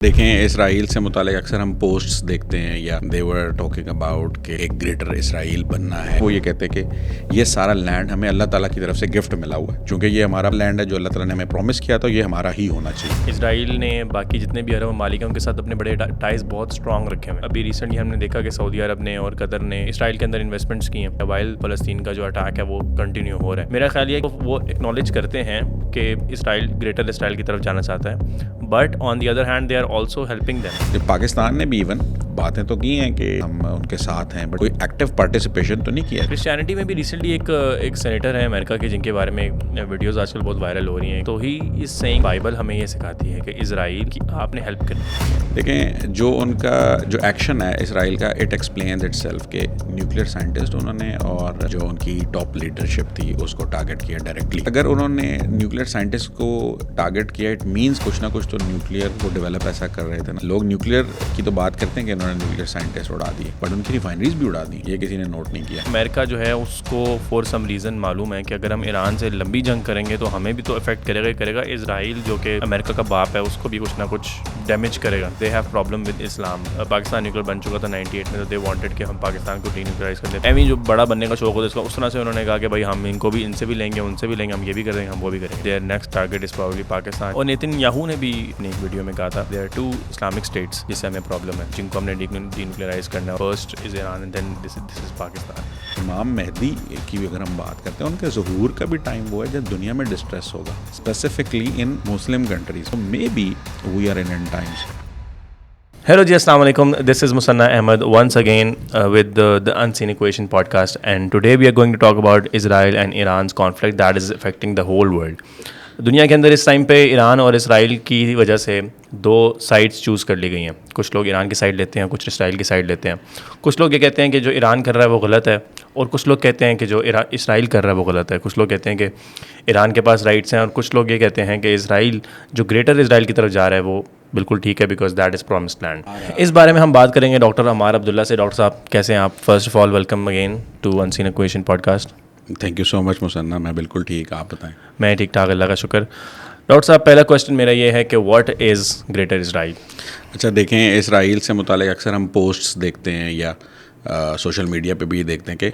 دیکھیں اسرائیل سے متعلق اکثر ہم پوسٹس دیکھتے ہیں یا دے ور ٹاکنگ اباؤٹ کہ ایک گریٹر اسرائیل بننا ہے. وہ یہ کہتے ہیں کہ یہ سارا لینڈ ہمیں اللہ تعالیٰ کی طرف سے گفٹ ملا ہوا ہے, چونکہ یہ ہمارا لینڈ ہے جو اللہ تعالیٰ نے ہمیں پرومس کیا تھا, یہ ہمارا ہی ہونا چاہیے. اسرائیل نے باقی جتنے بھی عرب ممالک ہیں ان کے ساتھ اپنے بڑے ٹائز بہت اسٹرانگ رکھے ہوئے ہیں. ابھی ریسنٹلی ہم نے دیکھا کہ سعودی عرب نے اور قطر نے اسرائیل کے اندر انویسٹمنٹس کی ہیں, وائل فلسطین کا جو اٹیک ہے وہ کنٹینیو ہو رہا ہے. میرا خیال یہ ہے کہ وہ ایکنالج کرتے ہیں کہ اسرائیل گریٹر اسرائیل کی طرف جانا چاہتا ہے, but on the other hand they are also helping them. Pakistan نے بھی ایون باتیں تو کی ہیں کہ ہم ان کے ساتھ ہیں, بٹ کوئی ایکٹیو پارٹیسپیشن تو نہیں کیا. کرسچینٹی میں بھی ریسنٹلی ایک سینیٹر ہے امریکہ کے جن کے بارے میں ویڈیوز آج کل بہت وائرل ہو رہی ہیں, تو ہی اس سینگ بائبل ہمیں یہ سکھاتی ہے کہ اسرائیل کی آپ نے ہیلپ کرنی. دیکھیں جو ان کا جو ایکشن ہے اسرائیل کا, اٹ ایکسپلینز اٹ سیلف کہ نیوکلیئر سائنٹسٹ انہوں نے اور جو ان کی ٹاپ لیڈرشپ تھی اس کو ٹارگٹ کیا ڈائریکٹلی. اگر انہوں نے نیوکلیئر سائنٹسٹ کو ٹارگٹ کیا اٹ مینس کچھ نہ کچھ تو نیوکلیئر کو ڈیولپ ایسا کر رہے تھے نا. لوگ نیوکلیئر کی تو بات کرتے ہیں کہ انہوں نے نیوکلیئر سائنٹسٹ اڑا دیے, بٹ ان کی ریفائنریز بھی اڑا دی, یہ کسی نے نوٹ نہیں کیا. امریکہ جو ہے اس کو فور سم ریزن معلوم ہے کہ اگر ہم ایران سے لمبی جنگ کریں گے تو ہمیں بھی تو افیکٹ کرے گا. اسرائیل جو کہ امریکہ کا باپ ہے اس کو بھی کچھ نہ کچھ ڈیمیج کرے گا. دے ہیو پرابلم ود اسلام. پاکستان نیوکلیئر بن چکا تھا 98 میں, تو دے وانٹڈ کہ ہم پاکستان کو ڈی نیوکلیئرائز کر دیں. ایویں جو بڑا بننے کا شوق ہوتا ہے اس طرح سے انہوں نے کہا کہ بھائی ہم ان کو بھی ان سے بھی لیں گے, ان سے بھی لیں گے, ہم یہ بھی کریں گے, ہم وہ بھی کریں گے. Their next target is probably Pakistan. اور نیتن یاہو نے بھی اپنی ایک ویڈیو میں کہا تھا دیئر آر 2 اسلامک اسٹیٹس جس سے ہمیں پرابلم ہے, جن کو ہم نے ڈی نیوکلیئرائز کرنا ہے. First is Iran and then this is Pakistan. Imam Mahdi کی بھی اگر ہم بات کرتے ہیں, ان کے ظہور کا بھی ٹائم وہ ہے جب دنیا میں ڈسٹریس ہوگا, specifically in Muslim countries. Maybe we are in end times. Hello ji, assalamu alaikum. This is Musanna Ahmed once again with the Unseen Equation podcast, and today we are going to talk about Israel and Iran's conflict that is affecting the whole world. دنیا کے اندر اس time پہ ایران اور اسرائیل کی وجہ سے دو sides choose کر لی گئی ہیں. کچھ لوگ ایران کی سائڈ لیتے ہیں, کچھ اسرائیل کی سائڈ لیتے ہیں. کچھ لوگ یہ کہتے ہیں کہ جو ایران کر رہا ہے وہ غلط ہے, اور کچھ لوگ کہتے ہیں کہ جو اسرائیل کر رہا ہے وہ غلط ہے. کچھ لوگ کہتے ہیں کہ ایران کے پاس رائٹس ہیں, اور کچھ لوگ یہ کہتے ہیں کہ اسرائیل جو گریٹر اسرائیل کی طرف جا رہا ہے وہ بالکل ٹھیک ہے because that is promised land. اس بارے میں ہم بات کریں گے ڈاکٹر عمار عبداللہ سے. ڈاکٹر صاحب کیسے ہیں آپ؟ First of all welcome again to unseen equation podcast. Thank you so much مسنہ, میں بالکل ٹھیک, آپ بتائیں. میں ٹھیک ٹھاک, اللہ کا شکر. ڈاکٹر صاحب پہلا کویشچن میرا یہ ہے کہ واٹ از گریٹر اسرائیل؟ اچھا دیکھیں اسرائیل سے متعلق اکثر ہم پوسٹس دیکھتے ہیں یا سوشل میڈیا پہ بھی دیکھتے ہیں کہ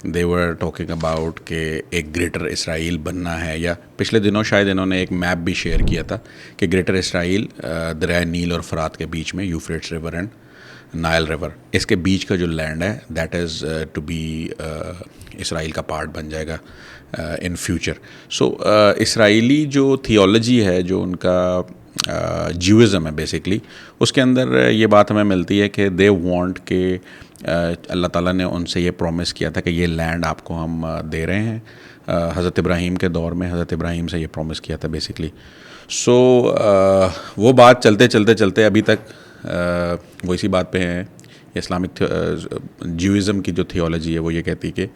دے ور ٹاکنگ اباؤٹ کہ ایک گریٹر اسرائیل بننا ہے, یا پچھلے دنوں شاید انہوں نے ایک میپ بھی شیئر کیا تھا کہ گریٹر اسرائیل دریائے نیل اور فرات کے بیچ میں, یوفریٹس ریور اینڈ نائل ریور, اس کے بیچ کا جو لینڈ ہے دیٹ از ٹو بی اسرائیل کا پارٹ بن جائے گا ان فیوچر. سو اسرائیلی جو تھیولوجی ہے, جو ان کا جیوزم ہے بیسکلی, اس کے اندر یہ بات ہمیں ملتی ہے کہ دے وانٹ کہ اللہ تعالیٰ نے ان سے یہ پرومس کیا تھا کہ یہ لینڈ آپ کو ہم دے رہے ہیں. حضرت ابراہیم کے دور میں حضرت ابراہیم سے یہ پرومس کیا تھا بیسکلی. سو وہ بات چلتے ابھی تک وہ اسی بات پہ ہیں. اسلامک جیوزم کی جو تھیولوجی ہے وہ یہ کہتی کہ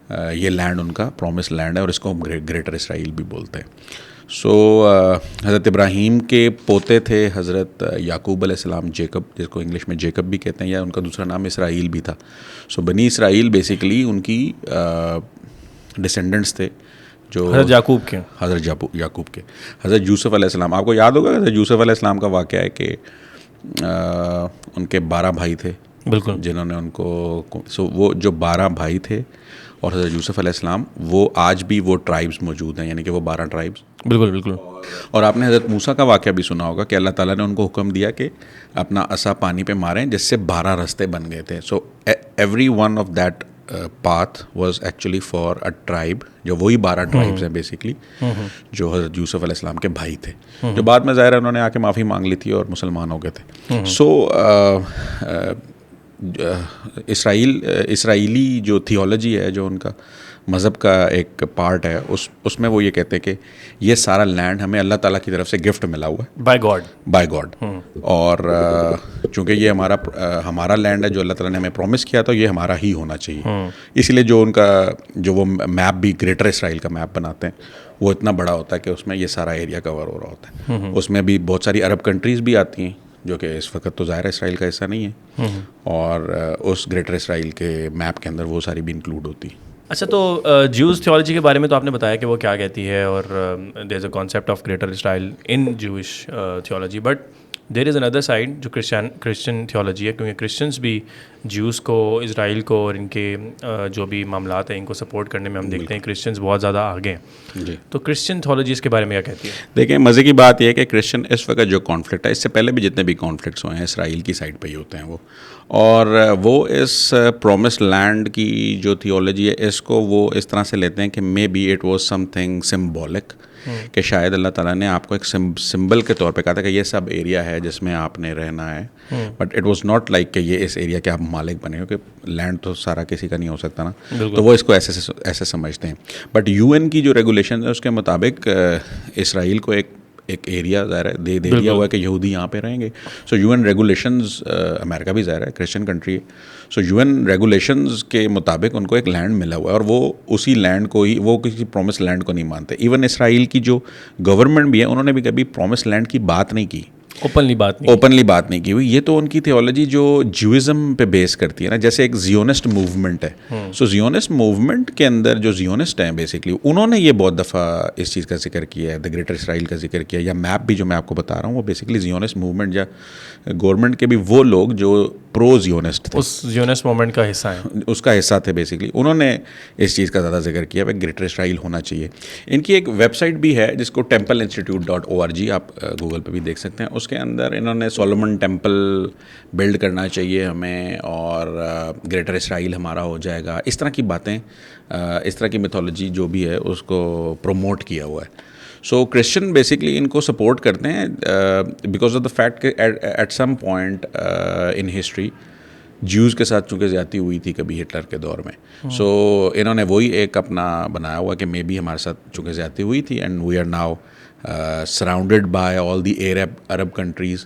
یہ لینڈ ان کا پرومس لینڈ ہے, اور اس کو ہم گریٹر اسرائیل بھی بولتے ہیں. سو حضرت ابراہیم کے پوتے تھے حضرت یعقوب علیہ السلام, جیکب, جس کو انگلش میں جیکب بھی کہتے ہیں, یا ان کا دوسرا نام اسرائیل بھی تھا. سو بنی اسرائیل بیسیکلی ان کی ڈسینڈنٹس تھے جو حضرت یعقوب کے حضرت یوسف علیہ السلام. آپ کو یاد ہوگا حضرت یوسف علیہ السلام کا واقعہ ہے کہ ان کے 12 بھائی تھے, بالکل, جنہوں نے ان کو, سو وہ جو 12 بھائی تھے اور حضرت یوسف علیہ السلام, وہ آج بھی وہ ٹرائبس موجود ہیں, یعنی کہ وہ 12 ٹرائبس. بالکل. اور آپ نے حضرت موسیٰ کا واقعہ بھی سنا ہوگا کہ اللہ تعالیٰ نے ان کو حکم دیا کہ اپنا عصا پانی پہ ماریں, جس سے 12 رستے بن گئے تھے. So every one of that path was actually for a tribe, جو وہی 12 ٹرائبس ہیں بیسکلی, جو حضرت یوسف علیہ السلام کے بھائی تھے, جو بعد میں ظاہر ہے انہوں نے آ کے معافی مانگ لی تھی اور مسلمان ہو گئے تھے. سو اسرائیلی جو تھیولوجی ہے, جو ان کا مذہب کا ایک پارٹ ہے, اس میں وہ یہ کہتے ہیں کہ یہ سارا لینڈ ہمیں اللہ تعالیٰ کی طرف سے گفٹ ملا ہوا ہے بائی گاڈ. اور چونکہ یہ ہمارا لینڈ ہے جو اللہ تعالیٰ نے ہمیں پرومس کیا تھا, یہ ہمارا ہی ہونا چاہیے. اس لیے جو ان کا جو وہ میپ بھی گریٹر اسرائیل کا میپ بناتے ہیں, وہ اتنا بڑا ہوتا ہے کہ اس میں یہ سارا ایریا کور ہو رہا ہوتا ہے. اس میں بھی بہت ساری عرب کنٹریز بھی آتی ہیں جو کہ اس وقت تو ظاہر اسرائیل کا حصہ نہیں ہے, اور اس گریٹر اسرائیل کے میپ کے اندر وہ ساری بھی انکلوڈ ہوتی ہیں. اچھا, تو جیوز تھیولوجی کے بارے میں تو آپ نے بتایا کہ وہ کیا کہتی ہے, اور دیر از اے کانسیپٹ آف گریٹر اسرائیل ان جوش theology, but there is another side جو کرسچن تھیولوجی ہے, کیونکہ کرسچنس بھی جیوز کو, اسرائیل کو اور ان کے جو بھی معاملات ہیں ان کو سپورٹ کرنے میں ہم دیکھتے ہیں کرسچنس بہت زیادہ آگے ہیں. جی, تو کرسچن تھیولوجی اس کے بارے میں کیا کہتی ہے؟ دیکھیں مزے کی بات یہ ہے کہ کرسچن اس وقت جو کانفلکٹ ہے, اس سے پہلے بھی جتنے بھی کانفلکٹس ہوئے ہیں اسرائیل کی سائڈ پہ ہی ہوتے ہیں وہ, اور وہ اس پرومس لینڈ کی جو تھیولوجی ہے اس کو وہ اس طرح سے لیتے ہیں کہ may be it was something symbolic, کہ شاید اللہ تعالیٰ نے آپ کو ایک سمبل کے طور پہ کہا تھا کہ یہ سب ایریا ہے جس میں آپ نے رہنا ہے, but it was not like کہ یہ اس ایریا کے آپ مالک بنے ہو, کہ لینڈ تو سارا کسی کا نہیں ہو سکتا نا, تو وہ اس کو ایسے سمجھتے ہیں. بٹ یو این کی جو ریگولیشن ہے اس کے مطابق اسرائیل کو ایک ایریا ظاہر ہے دے دیا ہوا ہے کہ یہودی یہاں پہ رہیں گے. سو یو این ریگولیشنز, امریکہ بھی ظاہر ہے کرسچن کنٹری ہے, سو یو این ریگولیشنز کے مطابق ان کو ایک لینڈ ملا ہوا ہے, اور وہ اسی لینڈ کو ہی, وہ کسی پرومس لینڈ کو نہیں مانتے. ایون اسرائیل کی جو گورنمنٹ بھی ہے انہوں نے بھی کبھی پرومس لینڈ کی بات نہیں کی, اوپنلی بات نہیں کی ہوئی. یہ تو ان کی تھیولوجی جو جیوزم پہ بیس کرتی ہے نا, جیسے ایک زیونسٹ موومنٹ ہے. سو زیونسٹ موومنٹ کے اندر جو زیونسٹ ہیں بیسکلی انہوں نے یہ بہت دفعہ اس چیز کا ذکر کیا ہے, دا گریٹر اسرائیل کا ذکر کیا, یا میپ بھی جو میں آپ کو بتا رہا ہوں وہ بیسکلی زیونسٹ موومنٹ یا گورنمنٹ کے بھی وہ لوگ جو پرو زیونسٹ تھے, اس زیونسٹ موومنٹ کا حصہ ہیں, اس کا حصہ تھے بیسکلی, انہوں نے اس چیز کا زیادہ ذکر کیا ہے گریٹر اسرائیل ہونا چاہیے. ان کی ایک ویب سائٹ بھی ہے جس کو templeinstitute.org, آپ گوگل پہ بھی دیکھ سکتے ہیں. اس کے اندر انہوں نے سولومن ٹیمپل بلڈ کرنا چاہیے ہمیں, اور گریٹر اسرائیل ہمارا ہو جائے گا, اس طرح کی باتیں, اس طرح کی میتھولوجی جو بھی ہے اس کو پروموٹ کیا ہوا ہے. سو کرسچن بیسکلی ان کو سپورٹ کرتے ہیں بیکاز آف دا فیکٹ کہ at some point in history Jews کے ساتھ چونکہ زیادتی ہوئی تھی کبھی ہٹلر کے دور میں. سو انہوں نے وہی ایک اپنا بنایا ہوا کہ مے بی ہمارے ساتھ چونکہ زیادتی ہوئی تھی, and we are now surrounded by all the Arab countries.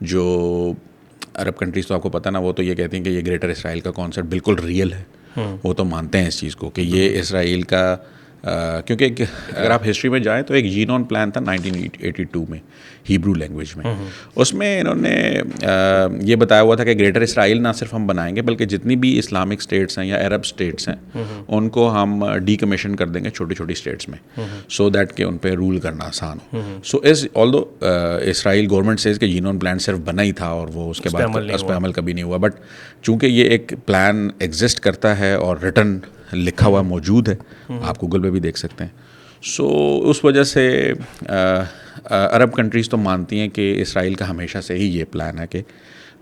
جو عرب کنٹریز تو آپ کو پتہ نا, وہ تو یہ کہتی ہیں کہ یہ گریٹر اسرائیل کا کانسیپٹ بالکل ریئل ہے, وہ تو مانتے ہیں اس چیز کو کہ یہ اسرائیل کا, کیونکہ اگر آپ ہسٹری میں جائیں تو ایک جینون پلان تھا 1982 میں ہیبرو لینگویج میں. اس میں انہوں نے یہ بتایا ہوا تھا کہ گریٹر اسرائیل نہ صرف ہم بنائیں گے بلکہ جتنی بھی اسلامک اسٹیٹس ہیں یا عرب اسٹیٹس ہیں ان کو ہم ڈی کمیشن کر دیں گے چھوٹی چھوٹی اسٹیٹس میں, سو دیٹ کہ ان پہ رول کرنا آسان ہو. سو ایز آل دو اسرائیل گورنمنٹ سیز کہ جینون پلان صرف بنا ہی تھا اور وہ اس کے بعد اس پہ عمل کبھی نہیں ہوا, بٹ چونکہ یہ ایک پلان ایگزسٹ کرتا ہے اور ریٹن لکھا ہوا موجود ہے, آپ گوگل پہ بھی دیکھ سکتے ہیں. سو اس وجہ سے عرب کنٹریز تو مانتی ہیں کہ اسرائیل کا ہمیشہ سے ہی یہ پلان ہے کہ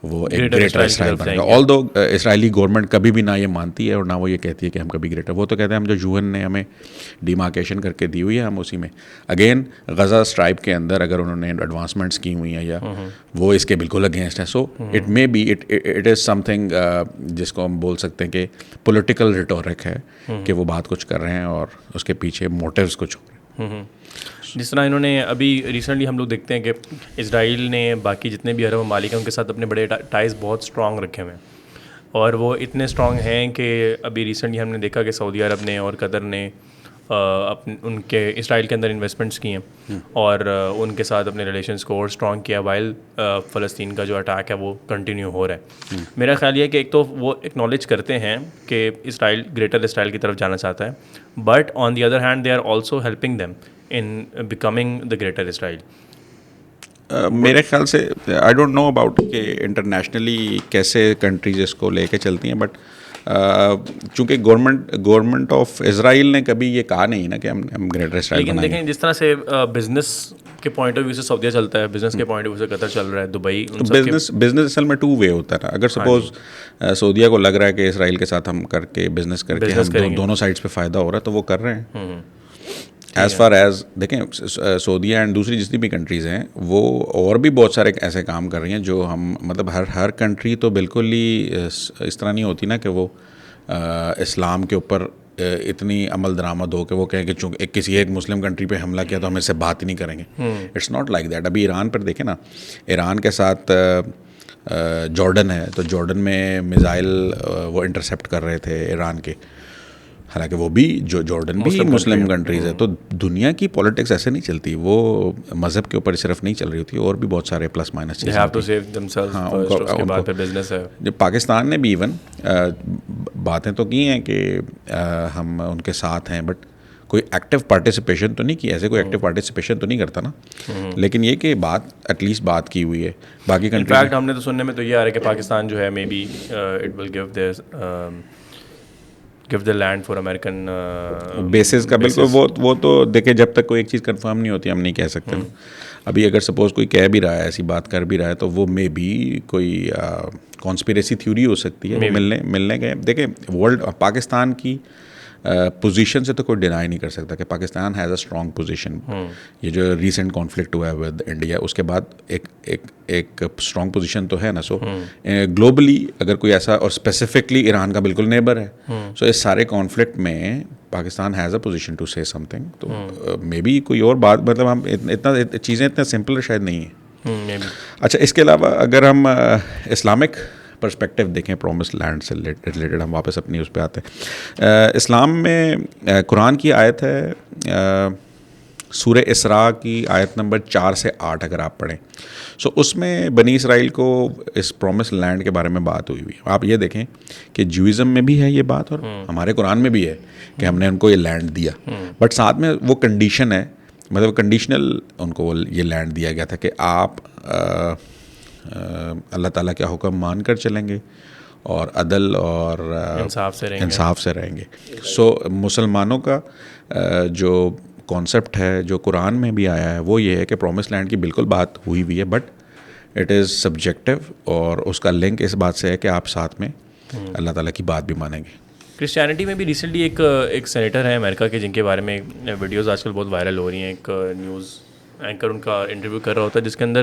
وہ ایک گریٹر اسرائیل بنے گا. آل دو اسرائیلی گورنمنٹ کبھی بھی نہ یہ مانتی ہے اور نہ وہ یہ کہتی ہے کہ ہم کبھی گریٹر, وہ تو کہتے ہیں ہم جو یو این نے ہمیں ڈیمارکیشن کر کے دی ہوئی ہے ہم اسی میں. اگین غزہ اسٹرائپ کے اندر اگر انہوں نے ایڈوانسمنٹس کی ہوئی ہیں یا وہ اس کے بالکل اگینسٹ ہیں, so it may be it is something جس کو ہم بول سکتے ہیں کہ پولیٹیکل ریٹورک ہے کہ وہ بات کچھ کر رہے ہیں اور اس کے پیچھے موٹیوز کچھ ہو رہے ہیں. جس طرح انہوں نے ابھی ریسنٹلی ہم لوگ دیکھتے ہیں کہ اسرائیل نے باقی جتنے بھی عرب ممالک ہیں ان کے ساتھ اپنے بڑے ٹائز بہت اسٹرانگ رکھے ہوئے ہیں, اور وہ اتنے اسٹرانگ ہیں کہ ابھی ریسنٹلی ہم نے دیکھا کہ سعودی عرب نے اور قطر نے ان کے اسرائیل کے اندر انویسٹمنٹس کی ہیں اور ان کے ساتھ اپنے ریلیشنس کو اور اسٹرانگ کیا, وائل فلسطین کا جو اٹیک ہے وہ کنٹینیو ہو رہا ہے. میرا خیال یہ ہے کہ ایک تو وہ ایکنالج کرتے ہیں کہ اسرائیل گریٹر اسرائیل کی طرف جانا چاہتا ہے, but on the other hand they are also helping them in becoming the greater Israel. میرے خیال سے آئی ڈونٹ نو اباؤٹ کہ انٹرنیشنلی کیسے کنٹریز اس کو لے کے چلتی ہیں, بٹ چونکہ گورنمنٹ آف اسرائیل نے کبھی یہ کہا نہیں نا کہ ہم گریٹر اسرائیل لیکن دیکھیں جس طرح سے بزنس کے پوائنٹ آف ویو سے سعودیہ چلتا ہے, بزنس کے پوائنٹ آف ویو سے قطر چل رہا ہے, دبئی, بزنس اصل میں 2 وے ہوتا ہے نا. اگر سپوز سعودیہ کو لگ رہا ہے کہ اسرائیل کے ساتھ ہم کر کے بزنس کر کے ہم دونوں سائڈس پہ فائدہ ہو رہا ہے تو وہ کر رہے ہیں. ایز فار ایز دیکھیں سعودیہ اینڈ دوسری جتنی بھی کنٹریز ہیں وہ اور بھی بہت سارے ایسے کام کر رہی ہیں جو ہم مطلب ہر کنٹری تو بالکل ہی اس طرح نہیں ہوتی نا کہ وہ اسلام کے اوپر اتنی عمل درآمد ہو کہ وہ کہیں کہ چونکہ کسی ایک مسلم کنٹری پہ حملہ کیا تو ہم اس سے بات ہی نہیں کریں گے. It's not like that. ابھی ایران پر دیکھیں نا, ایران کے ساتھ جارڈن ہے تو جارڈن میں میزائل وہ انٹرسیپٹ کر رہے تھے ایران کے, حالانکہ وہ بھی جو جارڈن بھی مسلم کنٹریز ہے. تو دنیا کی پولیٹکس ایسے نہیں چلتی, وہ مذہب کے اوپر صرف نہیں چل رہی ہوتی, اور بھی بہت سارے پلس مائنس چیزیں. پاکستان نے بھی ایون باتیں تو کی ہیں کہ ہم ان کے ساتھ ہیں, بٹ کوئی ایکٹیو پارٹیسپیشن تو نہیں کی, ایسے کوئی ایکٹیو پارٹیسپیشن تو نہیں کرتا نا, لیکن یہ کہ بات ایٹ لیسٹ بات کی ہوئی ہے. باقی کنٹری انفیکٹ ہم نے تو سننے میں تو یہ آ رہا ہے کہ پاکستان جو ہے may be it will give the land for American bases کا. بالکل وہ تو دیکھیں جب تک کوئی ایک چیز کنفرم نہیں ہوتی ہم نہیں کہہ سکتے نا. ابھی اگر سپوز کوئی کہہ بھی رہا ہے, ایسی بات کر بھی رہا ہے, تو وہ مے بی کوئی کانسپیریسی تھیوری ہو سکتی ہے. ملنے گئے. دیکھیں ورلڈ پاکستان کی پوزیشن سے تو کوئی ڈینائی نہیں کر سکتا کہ Pakistan has a strong position. یہ جو ریسنٹ کانفلکٹ ہوا ہے ود انڈیا, اس کے بعد ایک اسٹرانگ پوزیشن تو ہے نا. سو گلوبلی اگر کوئی ایسا, اور اسپیسیفکلی ایران کا بالکل نیبر ہے, سو اس سارے کانفلکٹ میں Pakistan has a position to say some thing. تو مے بی کوئی اور بات, مطلب ہم اتنا چیزیں اتنا سمپل شاید نہیں ہیں. اچھا, اس کے علاوہ اگر ہم اسلامک پرسپیکٹیو دیکھیں پرومس لینڈ سے ریلیٹڈ, ہم واپس اپنی اس پہ آتے ہیں. اسلام میں قرآن کی آیت ہے سورہ اسراء کی آیت نمبر 4 سے 8 اگر آپ پڑھیں, سو اس میں بنی اسرائیل کو اس پرومس لینڈ کے بارے میں بات ہوئی ہوئی ہے. آپ یہ دیکھیں کہ جوئزم میں بھی ہے یہ بات, اور ہمارے قرآن میں بھی ہے کہ ہم نے ان کو یہ لینڈ دیا, بٹ ساتھ میں وہ کنڈیشن ہے, مطلب کنڈیشنل ان کو یہ لینڈ دیا گیا تھا کہ آپ اللہ تعالیٰ کا حکم مان کر چلیں گے اور عدل اور انصاف سے رہیں گے. سو مسلمانوں کا جو کانسیپٹ ہے جو قرآن میں بھی آیا ہے وہ یہ ہے کہ پرومس لینڈ کی بالکل بات ہوئی ہے, بٹ اٹ از سبجیکٹیو, اور اس کا لنک اس بات سے ہے کہ آپ ساتھ میں اللہ تعالیٰ کی بات بھی مانیں گے. کرسچینٹی میں بھی ریسنٹلی ایک سینیٹر ہے امریکہ کے جن کے بارے میں ویڈیوز آج کل بہت وائرل ہو رہی ہیں. ایک نیوز اینکر ان کا انٹرویو کر رہا ہوتا ہے جس کے اندر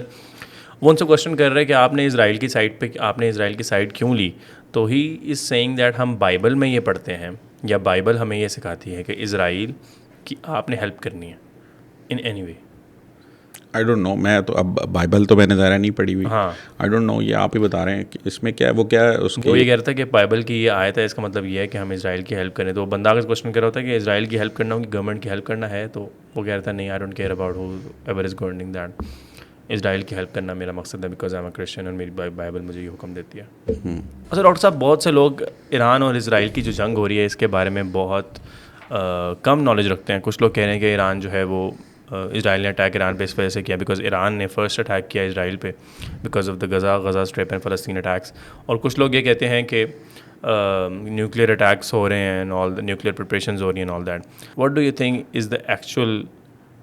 وہ ان سے کوشچن کر رہے ہیں کہ آپ نے اسرائیل کی سائڈ پہ, آپ نے اسرائیل کی سائڈ کیوں لی. تو ہی از سیئنگ دیٹ ہم بائبل میں یہ پڑھتے ہیں یا بائبل ہمیں یہ سکھاتی ہے کہ اسرائیل کی آپ نے ہیلپ کرنی ہے in any way. I don't نو, میں تو اب بائبل تو میں نے ظاہر نہیں پڑھی ہوئی. ہاں, آئی ڈونٹ نو, یہ آپ ہی بتا رہے ہیں کہ اس میں کیا ہے, وہ کیا ہے اس کو یہ کہہ رہا تھا کہ بائبل کی یہ آیت ہے, اس کا مطلب یہ ہے کہ ہم اسرائیل کی ہیلپ کریں. تو وہ بندہ اگر کوشچن کر رہا ہوتا ہے کہ اسرائیل کی ہیلپ کرنا ہو کہ گورنمنٹ کی ہیلپ کرنا ہے, تو وہ کہہ رہا تھا نہیں, I don't care about whoever is governing that. Israel کی ہیلپ کرنا میرا مقصد ہے because I am a Christian اور میری بائبل مجھے یہ حکم دیتی ہے. اچھا ڈاکٹر صاحب, بہت سے لوگ ایران اور اسرائیل کی جو جنگ ہو رہی ہے اس کے بارے میں بہت کم نالج رکھتے ہیں. کچھ لوگ کہہ رہے ہیں کہ ایران جو ہے وہ اسرائیل نے اٹیک ایران پہ اس وجہ سے کیا بیکاز ایران نے فرسٹ اٹیک کیا اسرائیل پہ because of the Gaza strap and فلسطین اٹیکس. اور کچھ لوگ یہ کہتے ہیں کہ نیوکلیئر اٹیکس ہو رہے ہیں, آل نیوکلیئر پریپریشنز ہو رہی ہیں, all that. What do you think is the actual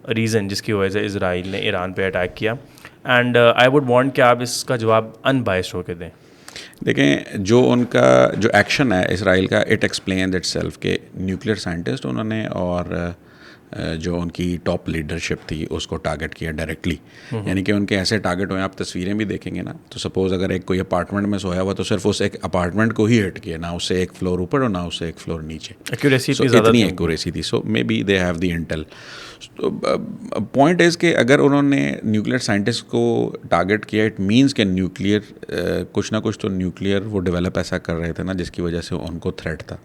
reason جس کی وجہ سے اسرائیل نے ایران پہ اٹیک کیا, اینڈ آئی ووڈ وانٹ کہ آپ اس کا جواب ان بائسڈ ہو کے دیں. دیکھیں جو ان کا جو ایکشن ہے اسرائیل کا, اٹ ایکسپلین اٹ سیلف کہ نیوکلیئر سائنٹسٹ انہوں نے اور جو ان کی ٹاپ لیڈرشپ تھی اس کو ٹارگٹ کیا ڈائریکٹلی. یعنی کہ ان کے ایسے ٹارگٹ ہوئے, آپ تصویریں بھی دیکھیں گے نا, تو سپوز اگر ایک کوئی اپارٹمنٹ میں سویا ہوا تو صرف اس ایک اپارٹمنٹ کو ہی ہٹ کیا, نہ اس سے ایک فلور اوپر اور نہ اس سے ایک فلور نیچے. اتنی ایکوریسی تھی. So maybe they have the intel. Point is کہ اگر انہوں نے نیوکلیئر سائنٹسٹ کو ٹارگٹ کیا, اٹ مینس کہ نیوکلیئر کچھ نہ کچھ تو نیوکلیئر وہ ڈیولپ ایسا کر رہے تھے نا جس کی وجہ سے ان کو تھریٹ تھا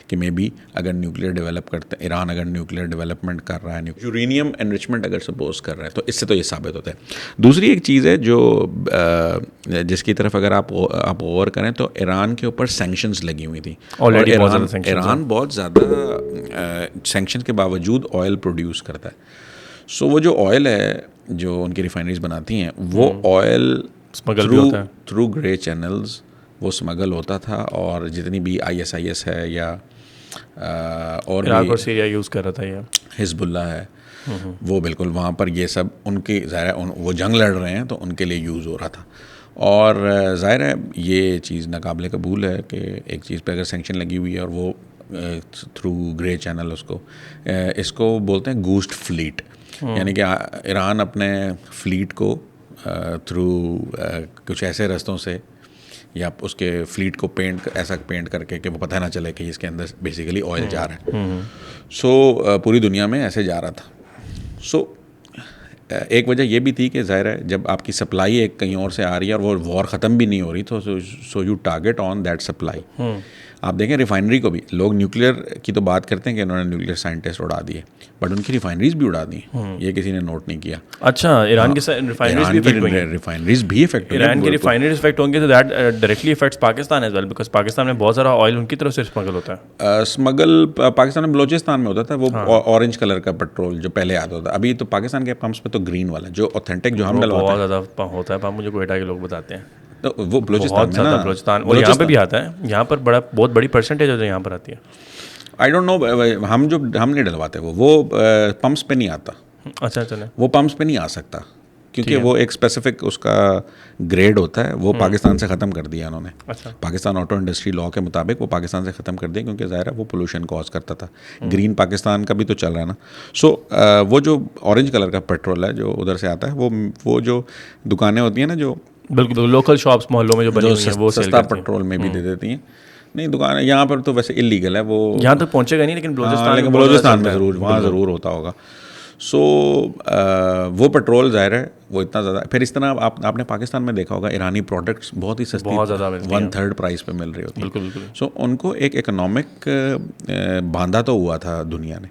کہ مے بی اگر نیوکلیئر ڈیولپ کرتے ایران, اگر نیوکلیئر ڈیولپمنٹ کر رہا ہے, یورینیم انرچمنٹ اگر سپوز کر رہا ہے, تو اس سے تو یہ ثابت ہوتا ہے. دوسری ایک چیز ہے جو جس کی طرف اگر آپ غور کریں تو ایران کے اوپر سینکشنز لگی ہوئی تھیں, اور ایران بہت زیادہ سینکشن کے باوجود آئل پروڈیوس کرتا ہے. سو وہ جو آئل ہے جو ان کی ریفائنریز بناتی ہیں, وہ آئل تھرو گرے چینلز وہ اسمگل ہوتا تھا, اور جتنی بھی ISIS ہے یا اور بھی سیریا یوز کر رہا تھا یا حزب اللہ ہے, وہ بالکل وہاں پر یہ سب ان کی ظاہر وہ جنگ لڑ رہے ہیں تو ان کے لیے یوز ہو رہا تھا. اور ظاہر ہے یہ چیز ناقابل قبول ہے کہ ایک چیز پہ اگر سینکشن لگی ہوئی ہے اور وہ تھرو گرے چینل اس کو بولتے ہیں گوسٹ فلیٹ. یعنی کہ ایران اپنے فلیٹ کو تھرو کچھ ایسے رستوں سے یا اس کے فلیٹ کو ایسا پینٹ کر کے کہ وہ پتہ نہ چلے کہ اس کے اندر بیسیکلی آئل جا رہا ہے. سو پوری دنیا میں ایسے جا رہا تھا. سو ایک وجہ یہ بھی تھی کہ ظاہر ہے جب آپ کی سپلائی ایک کہیں اور سے آ رہی ہے اور وہ وار ختم بھی نہیں ہو رہی, تو so you target on that supply. آپ دیکھیں ریفائنری کو بھی لوگ نیوکلیئر کی تو بات کرتے ہیں کہ انہوں نے نیوکلیئر سائنٹسٹ اڑا دیے, بٹ ان کی ریفائنریز بھی اڑا دی, یہ کسی نے نوٹ نہیں کیا. اچھا, ایران کی ریفائنریز بھی افیکٹ ہوئی, ایران کی ریفائنریز افیکٹ ہوں گے تو that directly affects Pakistan as well, because Pakistan میں بہت سارا آئل ان کی طرف سے اسمگل ہوتا ہے. اسمگل پاکستان میں بلوچستان میں ہوتا تھا, وہ اورنج کلر کا پیٹرول جو پہلے آتا تھا. ابھی تو پاکستان کے پمپس پہ تو گرین والا جو اوتھینٹک جو ہم ڈلواتے ہیں بہت زیادہ ہوتا ہے. مجھے کوئٹہ کے لوگ بتاتے ہیں تو وہ بلوچستان میں نا, بلوچستان اور یہاں پہ بھی آتا ہے. یہاں پر بہت بڑی پرسنٹیج جو یہاں پر آتی ہے. آئی ڈونٹ نو, ہم نہیں ڈلواتے, وہ پمپس پہ نہیں آتا. اچھا چلیں, وہ پمپس پہ نہیں آ سکتا کیونکہ وہ ایک اسپیسیفک اس کا گریڈ ہوتا ہے, وہ پاکستان سے ختم کر دیا انہوں نے. پاکستان آٹو انڈسٹری لا کے مطابق وہ پاکستان سے ختم کر دیا کیونکہ ظاہر ہے وہ پولوشن کاز کرتا تھا. گرین پاکستان کا بھی تو چل رہا ہے نا. سو وہ جو اورنج کلر کا پیٹرول ہے جو ادھر سے آتا ہے, وہ جو دکانیں ہوتی ہیں نا جو بالکل لوکل شاپس محلوں میں جو بنی ہوئی ہیں وہ سستا پیٹرول میں بھی دے دیتی ہیں. نہیں دکان یہاں پر تو ویسے انلیگل ہے, وہ یہاں تک پہنچے گا نہیں, لیکن بلوچستان میں ضرور وہاں ضرور ہوتا ہوگا. سو وہ پیٹرول ظاہر ہے وہ اتنا زیادہ. پھر اس طرح آپ نے پاکستان میں دیکھا ہوگا ایرانی پروڈکٹس بہت ہی سستی 1/3 پرائز پہ مل رہی ہوتی ہیں. سو ان کو ایک اکنامک باندھا تو ہوا تھا دنیا نے.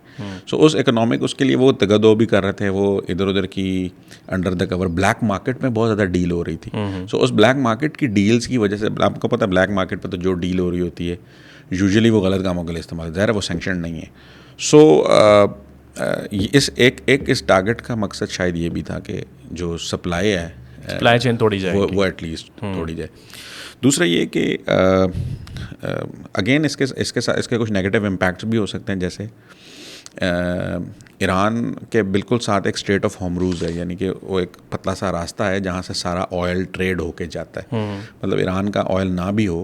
سو اس اکنامک اس کے لیے وہ تگدو بھی کر رہے تھے, وہ ادھر ادھر کی under the cover black market میں بہت زیادہ ڈیل ہو رہی تھی. سو اس بلیک مارکیٹ کی ڈیلس کی وجہ سے, آپ کو پتہ ہے بلیک مارکیٹ پہ تو جو ڈیل ہو رہی ہوتی ہے یوزلی وہ غلط کاموں کے لیے استعمال, ظاہر ہے وہ سینکشن نہیں ہے. سو اس ٹارگیٹ کا مقصد شاید یہ بھی تھا کہ جو سپلائی ہے سپلائی چین توڑی جائے, وہ ایٹ لیسٹ توڑی جائے. دوسرا یہ کہ اگین اس کے کچھ نیگیٹو امپیکٹس بھی ہو سکتے ہیں, جیسے ایران کے بالکل ساتھ ایک اسٹریٹ آف ہارموز ہے, یعنی کہ وہ ایک پتلا سا راستہ ہے جہاں سے سارا آئل ٹریڈ ہو کے جاتا ہے. مطلب ایران کا آئل نہ بھی ہو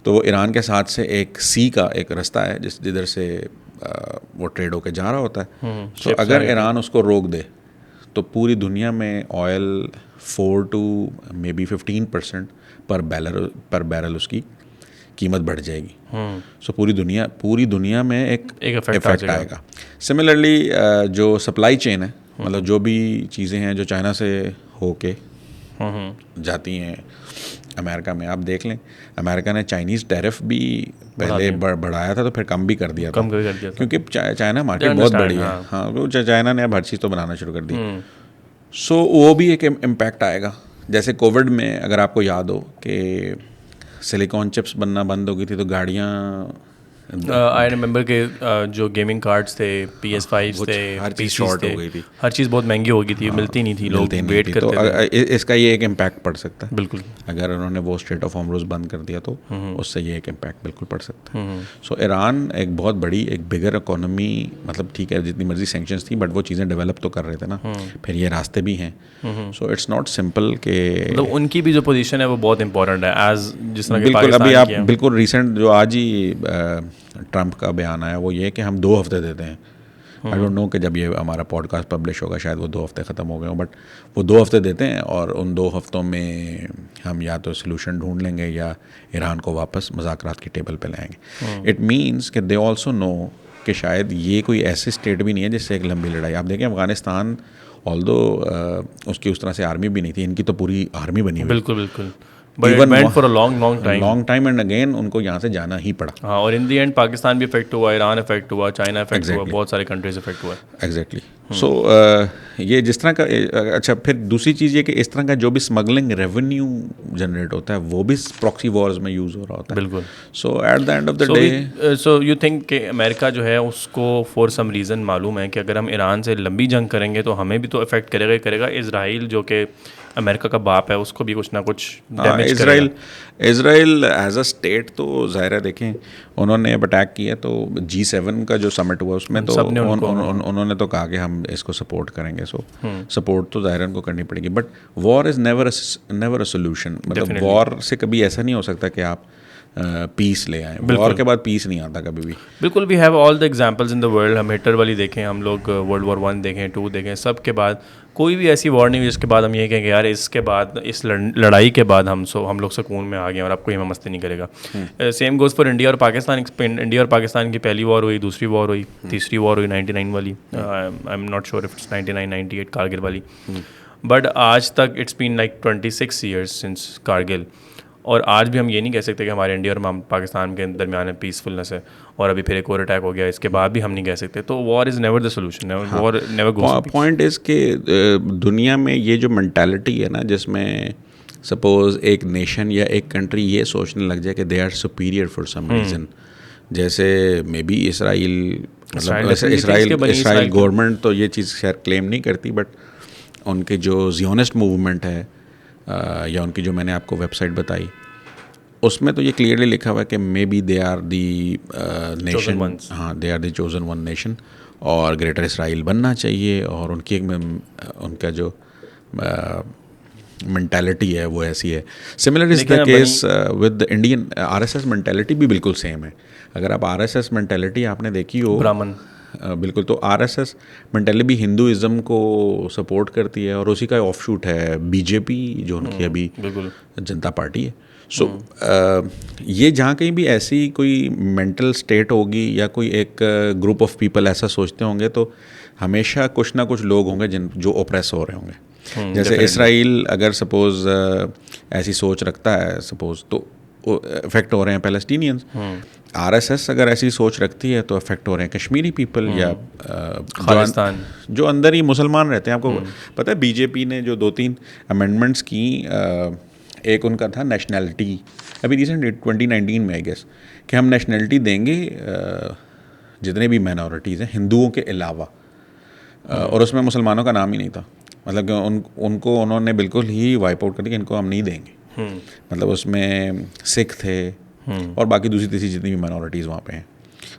تو وہ ایران کے ساتھ سے ایک سی کا ایک رستہ ہے جدھر سے وہ ٹریڈ ہو کے جا رہا ہوتا ہے. سو اگر ایران اس کو روک دے تو پوری دنیا میں آئل 4 to maybe 15% پر بیرل اس کی قیمت بڑھ جائے گی. سو پوری دنیا میں ایک افیکٹ آئے گا. سملرلی جو سپلائی چین ہے, مطلب جو بھی چیزیں ہیں جو چائنا سے ہو کے جاتی ہیں امریکہ میں, آپ دیکھ لیں امریکہ نے چائنیز ٹیرف بھی پہلے بڑھایا تھا تو پھر کم بھی کر دیا تھا کیونکہ چائنا مارکیٹ بہت بڑی ہے. ہاں, وہ چائنا نے اب ہر چیز تو بنانا شروع کر دی. سو وہ بھی ایک امپیکٹ آئے گا. جیسے کووڈ میں اگر آپ کو یاد ہو کہ سلیکون چپس بننا بند ہو گئی تھی تو گاڑیاں, آئی ریممبر کہ جو گیمنگ کارڈس تھے, PS5 تھے, ہر چیز شارٹ ہو گئی تھی, ہر چیز بہت مہنگی ہو گئی تھی, ملتی نہیں تھی, لوگ ویٹ کرتے تھے. اس کا یہ ایک امپیکٹ پڑ سکتا ہے بالکل, اگر انہوں نے وہ اسٹریٹ آف ہارموز بند کر دیا تو اس سے یہ ایک امپیکٹ بالکل پڑ سکتا ہے. سو ایران ایک بہت بڑی ایک بگر اکانومی, مطلب ٹھیک ہے جتنی مرضی سینکشنز تھیں بٹ وہ چیزیں ڈیولپ تو کر رہے تھے نا, پھر یہ راستے بھی ہیں. سو اٹس ناٹ سمپل کہ مطلب ان کی بھی جو پوزیشن ہے وہ بہت امپورٹنٹ ہے ایز جس طرح بالکل. ابھی آپ بالکل ریسنٹ جو آج ہی ٹرمپ کا بیان آیا وہ یہ کہ ہم 2 ہفتے دیتے ہیں. آئی ڈونٹ نو کہ جب یہ ہمارا پوڈ کاسٹ پبلش ہوگا شاید وہ 2 ہفتے ختم ہو گئے ہوں, بٹ وہ 2 ہفتے دیتے ہیں اور ان 2 ہفتوں میں ہم یا تو سلوشن ڈھونڈ لیں گے یا ایران کو واپس مذاکرات کی ٹیبل پہ لائیں گے. اٹ مینس کہ دے آلسو نو کہ شاید یہ کوئی ایسی اسٹیٹ بھی نہیں ہے جس سے ایک لمبی لڑائی. آپ دیکھیں افغانستان آلدو اس کی اس طرح سے آرمی بھی نہیں تھی, ان کی تو پوری آرمی بنی ہوئی. بالکل بالکل, but it went for a long time and again ان کو یہاں سے جانا ہی پڑا. ہاں, اور ان دی اینڈ پاکستان بھی افیکٹ ہوا, ایران افیکٹ ہوا, چائنا افیکٹ ہوا, بہت سارے کنٹریز افیکٹ ہوا. ایگزیکٹلی. سو یہ جس طرح کا, اچھا پھر دوسری چیز یہ کہ اس طرح کا جو بھی اسمگلنگ ریونیو جنریٹ ہوتا ہے وہ بھی پراکسی وارز میں یوز ہو رہا ہوتا ہے. بالکل. So at the end of the day so you think کہ امریکہ جو ہے اس کو فور سم ریزن معلوم ہے کہ اگر ہم ایران سے لمبی جنگ کریں گے تو ہمیں بھی تو افیکٹ کرے گا. اسرائیل جو کہ امریکہ کا باپ ہے اس کو بھی کچھ نہ کچھ ڈیمیج کرے گا. اسرائیل ایز اے اسٹیٹ تو ظاہر ہے دیکھیں انہوں نے اب اٹیک کیا تو G7 کا جو سمٹ ہوا اس میں تو انہوں نے تو کہا کہ ہم اس کو سپورٹ کریں گے. سو سپورٹ تو ظاہر ان کو کرنی پڑے گی, but war is never a solution. مطلب وار سے کبھی ایسا نہیں ہو سکتا کہ آپ پیس لے آئیں. وار کے بعد پیس نہیں آتا کبھی بھی. بالکل. We have all the examples in the world. ہم ہٹلر والی دیکھیں, ہم لوگ World War I دیکھیں, 2 دیکھیں, سب کے بعد کوئی بھی ایسی وار نہیں ہوئی جس کے بعد ہم یہ کہیں کہ یار اس کے بعد اس لڑائی کے بعد ہم لوگ سکون میں آ گئے اور اب کوئی ہمیں مستی نہیں کرے گا. سیم گوز فار انڈیا اور پاکستان. انڈیا اور پاکستان کی پہلی وار ہوئی, دوسری وار ہوئی, تیسری وار ہوئی 99 والی. I am not sure if it's 99-98 Kargil والی. بٹ آج تک it's been like 26 years since Kargil. اور آج بھی ہم یہ نہیں کہہ سکتے کہ ہمارے انڈیا اور پاکستان کے درمیان میں پیسفلنس ہے اور ابھی پھر ایک اور اٹیک ہو گیا, اس کے بعد بھی ہم نہیں کہہ سکتے. تو war is never the solution, war never goes. Point is کہ دنیا میں یہ جو مینٹالٹی ہے نا, جس میں سپوز ایک نیشن یا ایک کنٹری یہ سوچنے لگ جائے کہ they are superior for some reason, جیسے مے بی اسرائیل گورنمنٹ تو یہ چیز خیر کلیم نہیں کرتی, بٹ ان کے جو زیونسٹ موومنٹ ہے یا ان کی جو میں نے آپ کو ویب سائٹ بتائی, اس میں تو یہ کلیئرلی لکھا ہوا ہے کہ maybe they are the nation, ہاں they are the chosen one nation, اور گریٹر اسرائیل بننا چاہیے, اور ان کی ان کا جو مینٹالٹی ہے وہ ایسی ہے. Similar is the case with Indian R S S mentality بھی بالکل سیم ہے. اگر آپ آر ایس ایس مینٹالٹی آپ نے دیکھی ہو, برامن بالکل, تو آر ایس ایس مینٹالٹی بھی ہندوازم کو سپورٹ کرتی ہے, اور اسی کا آف شوٹ ہے بی جے پی جو ان کی ابھی جنتا پارٹی ہے. سو یہ جہاں کہیں بھی ایسی کوئی مینٹل اسٹیٹ ہوگی یا کوئی ایک گروپ آف پیپل ایسا سوچتے ہوں گے, تو ہمیشہ کچھ نہ کچھ لوگ ہوں گے جو اوپریس ہو رہے ہوں گے. جیسے اسرائیل اگر سپوز ایسی سوچ رکھتا ہے سپوز, تو افیکٹ ہو رہے ہیں پیلسٹینینز. آر ایس ایس اگر ایسی سوچ رکھتی ہے تو افیکٹ ہو رہے ہیں کشمیری پیپل یا خالستان جو اندر ہی مسلمان رہتے ہیں. آپ کو پتہ ہے بی جے پی نے جو 2-3 امینڈمنٹس کی, ایک ان کا تھا نیشنلٹی, ابھی ریسنٹ 2019 میں آئی گیس, کہ ہم نیشنلٹی دیں گے جتنے بھی مائنورٹیز ہیں ہندوؤں کے علاوہ, اور اس میں مسلمانوں کا نام ہی نہیں تھا. مطلب کہ ان کو انہوں نے بالکل ہی وائپ آؤٹ کر دیا کہ ان کو ہم نہیں دیں گے. مطلب اس میں سکھ تھے اور باقی دوسری تیسری جتنی بھی مائنورٹیز وہاں پہ ہیں,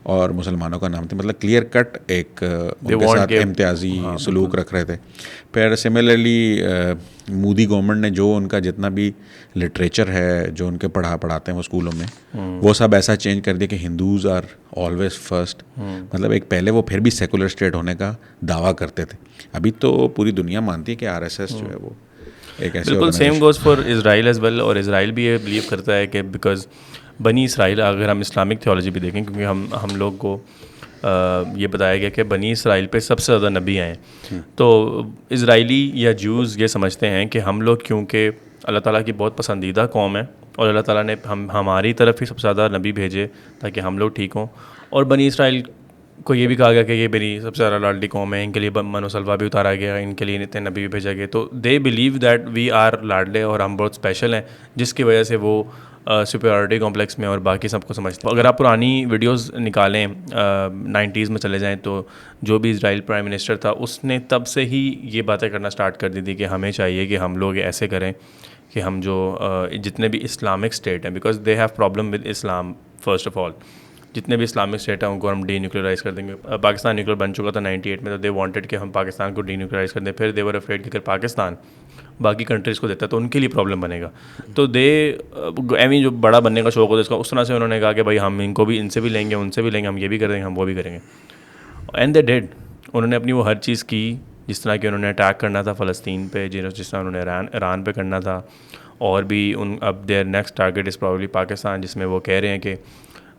اور مسلمانوں کا نام تھا. مطلب کلیئر کٹ ایک ان کے ساتھ امتیازی سلوک رکھ رہے تھے. پھر سملرلی مودی گورنمنٹ نے جو ان کا جتنا بھی لٹریچر ہے جو ان کے پڑھاتے ہیں وہ اسکولوں میں, وہ سب ایسا چینج کر دیا کہ ہندوز آر آلویز فرسٹ. مطلب ایک پہلے وہ پھر بھی سیکولر اسٹیٹ ہونے کا دعویٰ کرتے تھے, ابھی تو پوری دنیا مانتی ہے کہ آر ایس ایس جو ہے وہ ایک ایسی بالکل same goes for Israel as well. اور اسرائیل بھی یہ بلیو کرتا ہے کہ بیکاز بنی اسرائیل, اگر ہم اسلامک تھیولوجی بھی دیکھیں, کیونکہ ہم لوگ کو یہ بتایا گیا کہ بنی اسرائیل پہ سب سے زیادہ نبی آئے ہیں, تو اسرائیلی یا جوز یہ سمجھتے ہیں کہ ہم لوگ کیونکہ اللہ تعالیٰ کی بہت پسندیدہ قوم ہے, اور اللہ تعالیٰ نے ہماری طرف ہی سب سے زیادہ نبی بھیجے تاکہ ہم لوگ ٹھیک ہوں. اور بنی اسرائیل کو یہ بھی کہا گیا کہ یہ میری سب سے زیادہ لاڈلی قوم ہے, ان کے لیے من و سلوا بھی اتارا گیا, ان کے لیے اتنے نبی بھی بھیجا گیا. تو they believe that we are لاڈلے اور ہم بہت اسپیشل ہیں, جس کی وجہ سے وہ سپیورٹی کمپلیکس میں اور باقی سب کو سمجھتے ہیں. اگر آپ پرانی ویڈیوز نکالیں 90s میں چلے جائیں, تو جو بھی اسرائیل پرائم منسٹر تھا اس نے تب سے ہی یہ باتیں کرنا اسٹارٹ کر دی تھی کہ ہمیں چاہیے کہ ہم لوگ ایسے کریں کہ ہم جو جتنے بھی اسلامک اسٹیٹ ہیں, because they have problem with Islam first of آل, جتنے بھی اسلامک اسٹیٹ ہیں ان کو ہم ڈی نیوکلیئرائز کر دیں گے. پاکستان نیوکلیئر بن چکا تھا 98 میں, تو دے وانٹیڈ کہ ہم پاکستان کو ڈی نیوکلیئرائز کر دیں. پھر دے ور افریڈ کہ اگر پاکستان باقی کنٹریز کو دیتا ہے تو ان کے لیے پرابلم بنے گا. تو دے ایویں جو بڑا بننے کا شوق ہوتا ہے اس کا, اس طرح سے انہوں نے کہا کہ بھائی ہم ان کو بھی ان سے بھی لیں گے, ان سے بھی لیں گے, ہم یہ بھی کریں گے, ہم وہ بھی کریں گے. And they did. انہوں نے اپنی وہ ہر چیز کی, جس طرح کہ انہوں نے اٹیک کرنا تھا فلسطین پہ, جس طرح انہوں نے ایران پہ کرنا تھا, اور بھی اب their next target is probably Pakistan, جس میں وہ کہہ رہے ہیں کہ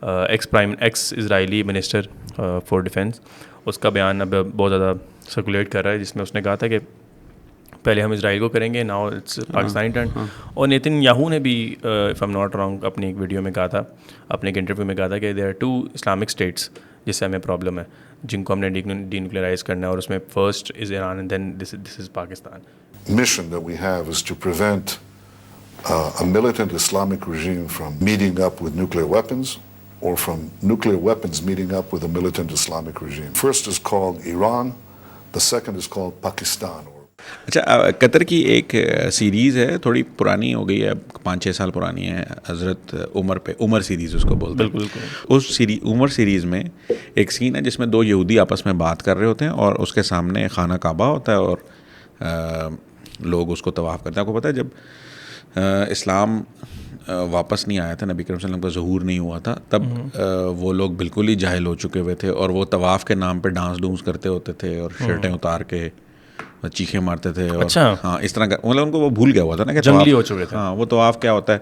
ex Israeli minister for defence, اس کا بیان اب بہت زیادہ سرکولیٹ کر رہا ہے, جس میں اس نے کہا تھا کہ پہلے ہم اسرائیل کو کریں گے, ناؤ اٹس پاکستانی ٹرن. اور نیتن یاہو نے بھی اف ایم ناٹ رانگ اپنی ایک ویڈیو میں کہا تھا, اپنے ایک انٹرویو میں کہا تھا کہ دیر آر 2 اسلامک اسٹیٹس جس سے ہمیں پرابلم ہے, جن کو ہم نے ڈی نیوکلیئرائز کرنا ہے, اور اس میں first is Iran and then this is Pakistan. Mission that we have is to prevent a militant Islamic regime from meeting up with nuclear weapons or from nuclear weapons meeting up with a militant Islamic regime. First is called Iran, the second is called Pakistan. اچھا, قطر کی ایک series ہے, تھوڑی پرانی ہو گئی ہے, 5-6 سال پرانی ہے, حضرت عمر پہ, عمر سیریز اس کو بولتے ہیں. بالکل. اس عمر سیریز میں ایک سین ہے جس میں 2 یہودی آپس میں بات کر رہے ہوتے ہیں, اور اس کے سامنے خانہ کعبہ ہوتا ہے, اور لوگ اس کو طواف کرتے ہیں. آپ کو پتہ ہے جب اسلام واپس نہیں آیا تھا, نبی کریم صلی اللہ علیہ وسلم کا ظہور نہیں ہوا تھا, تب وہ لوگ بالکل ہی جاہل ہو چکے ہوئے تھے, اور وہ طواف کے نام پہ ڈانس ڈونس کرتے ہوتے تھے, اور شرٹیں اتار کے چیخیں مارتے تھے. اور ہاں, اس طرح کا, مطلب ان کو وہ بھول گیا ہوا تھا نا کہ جنگلی ہو چکے تھے. ہاں, وہ طواف کیا ہوتا ہے,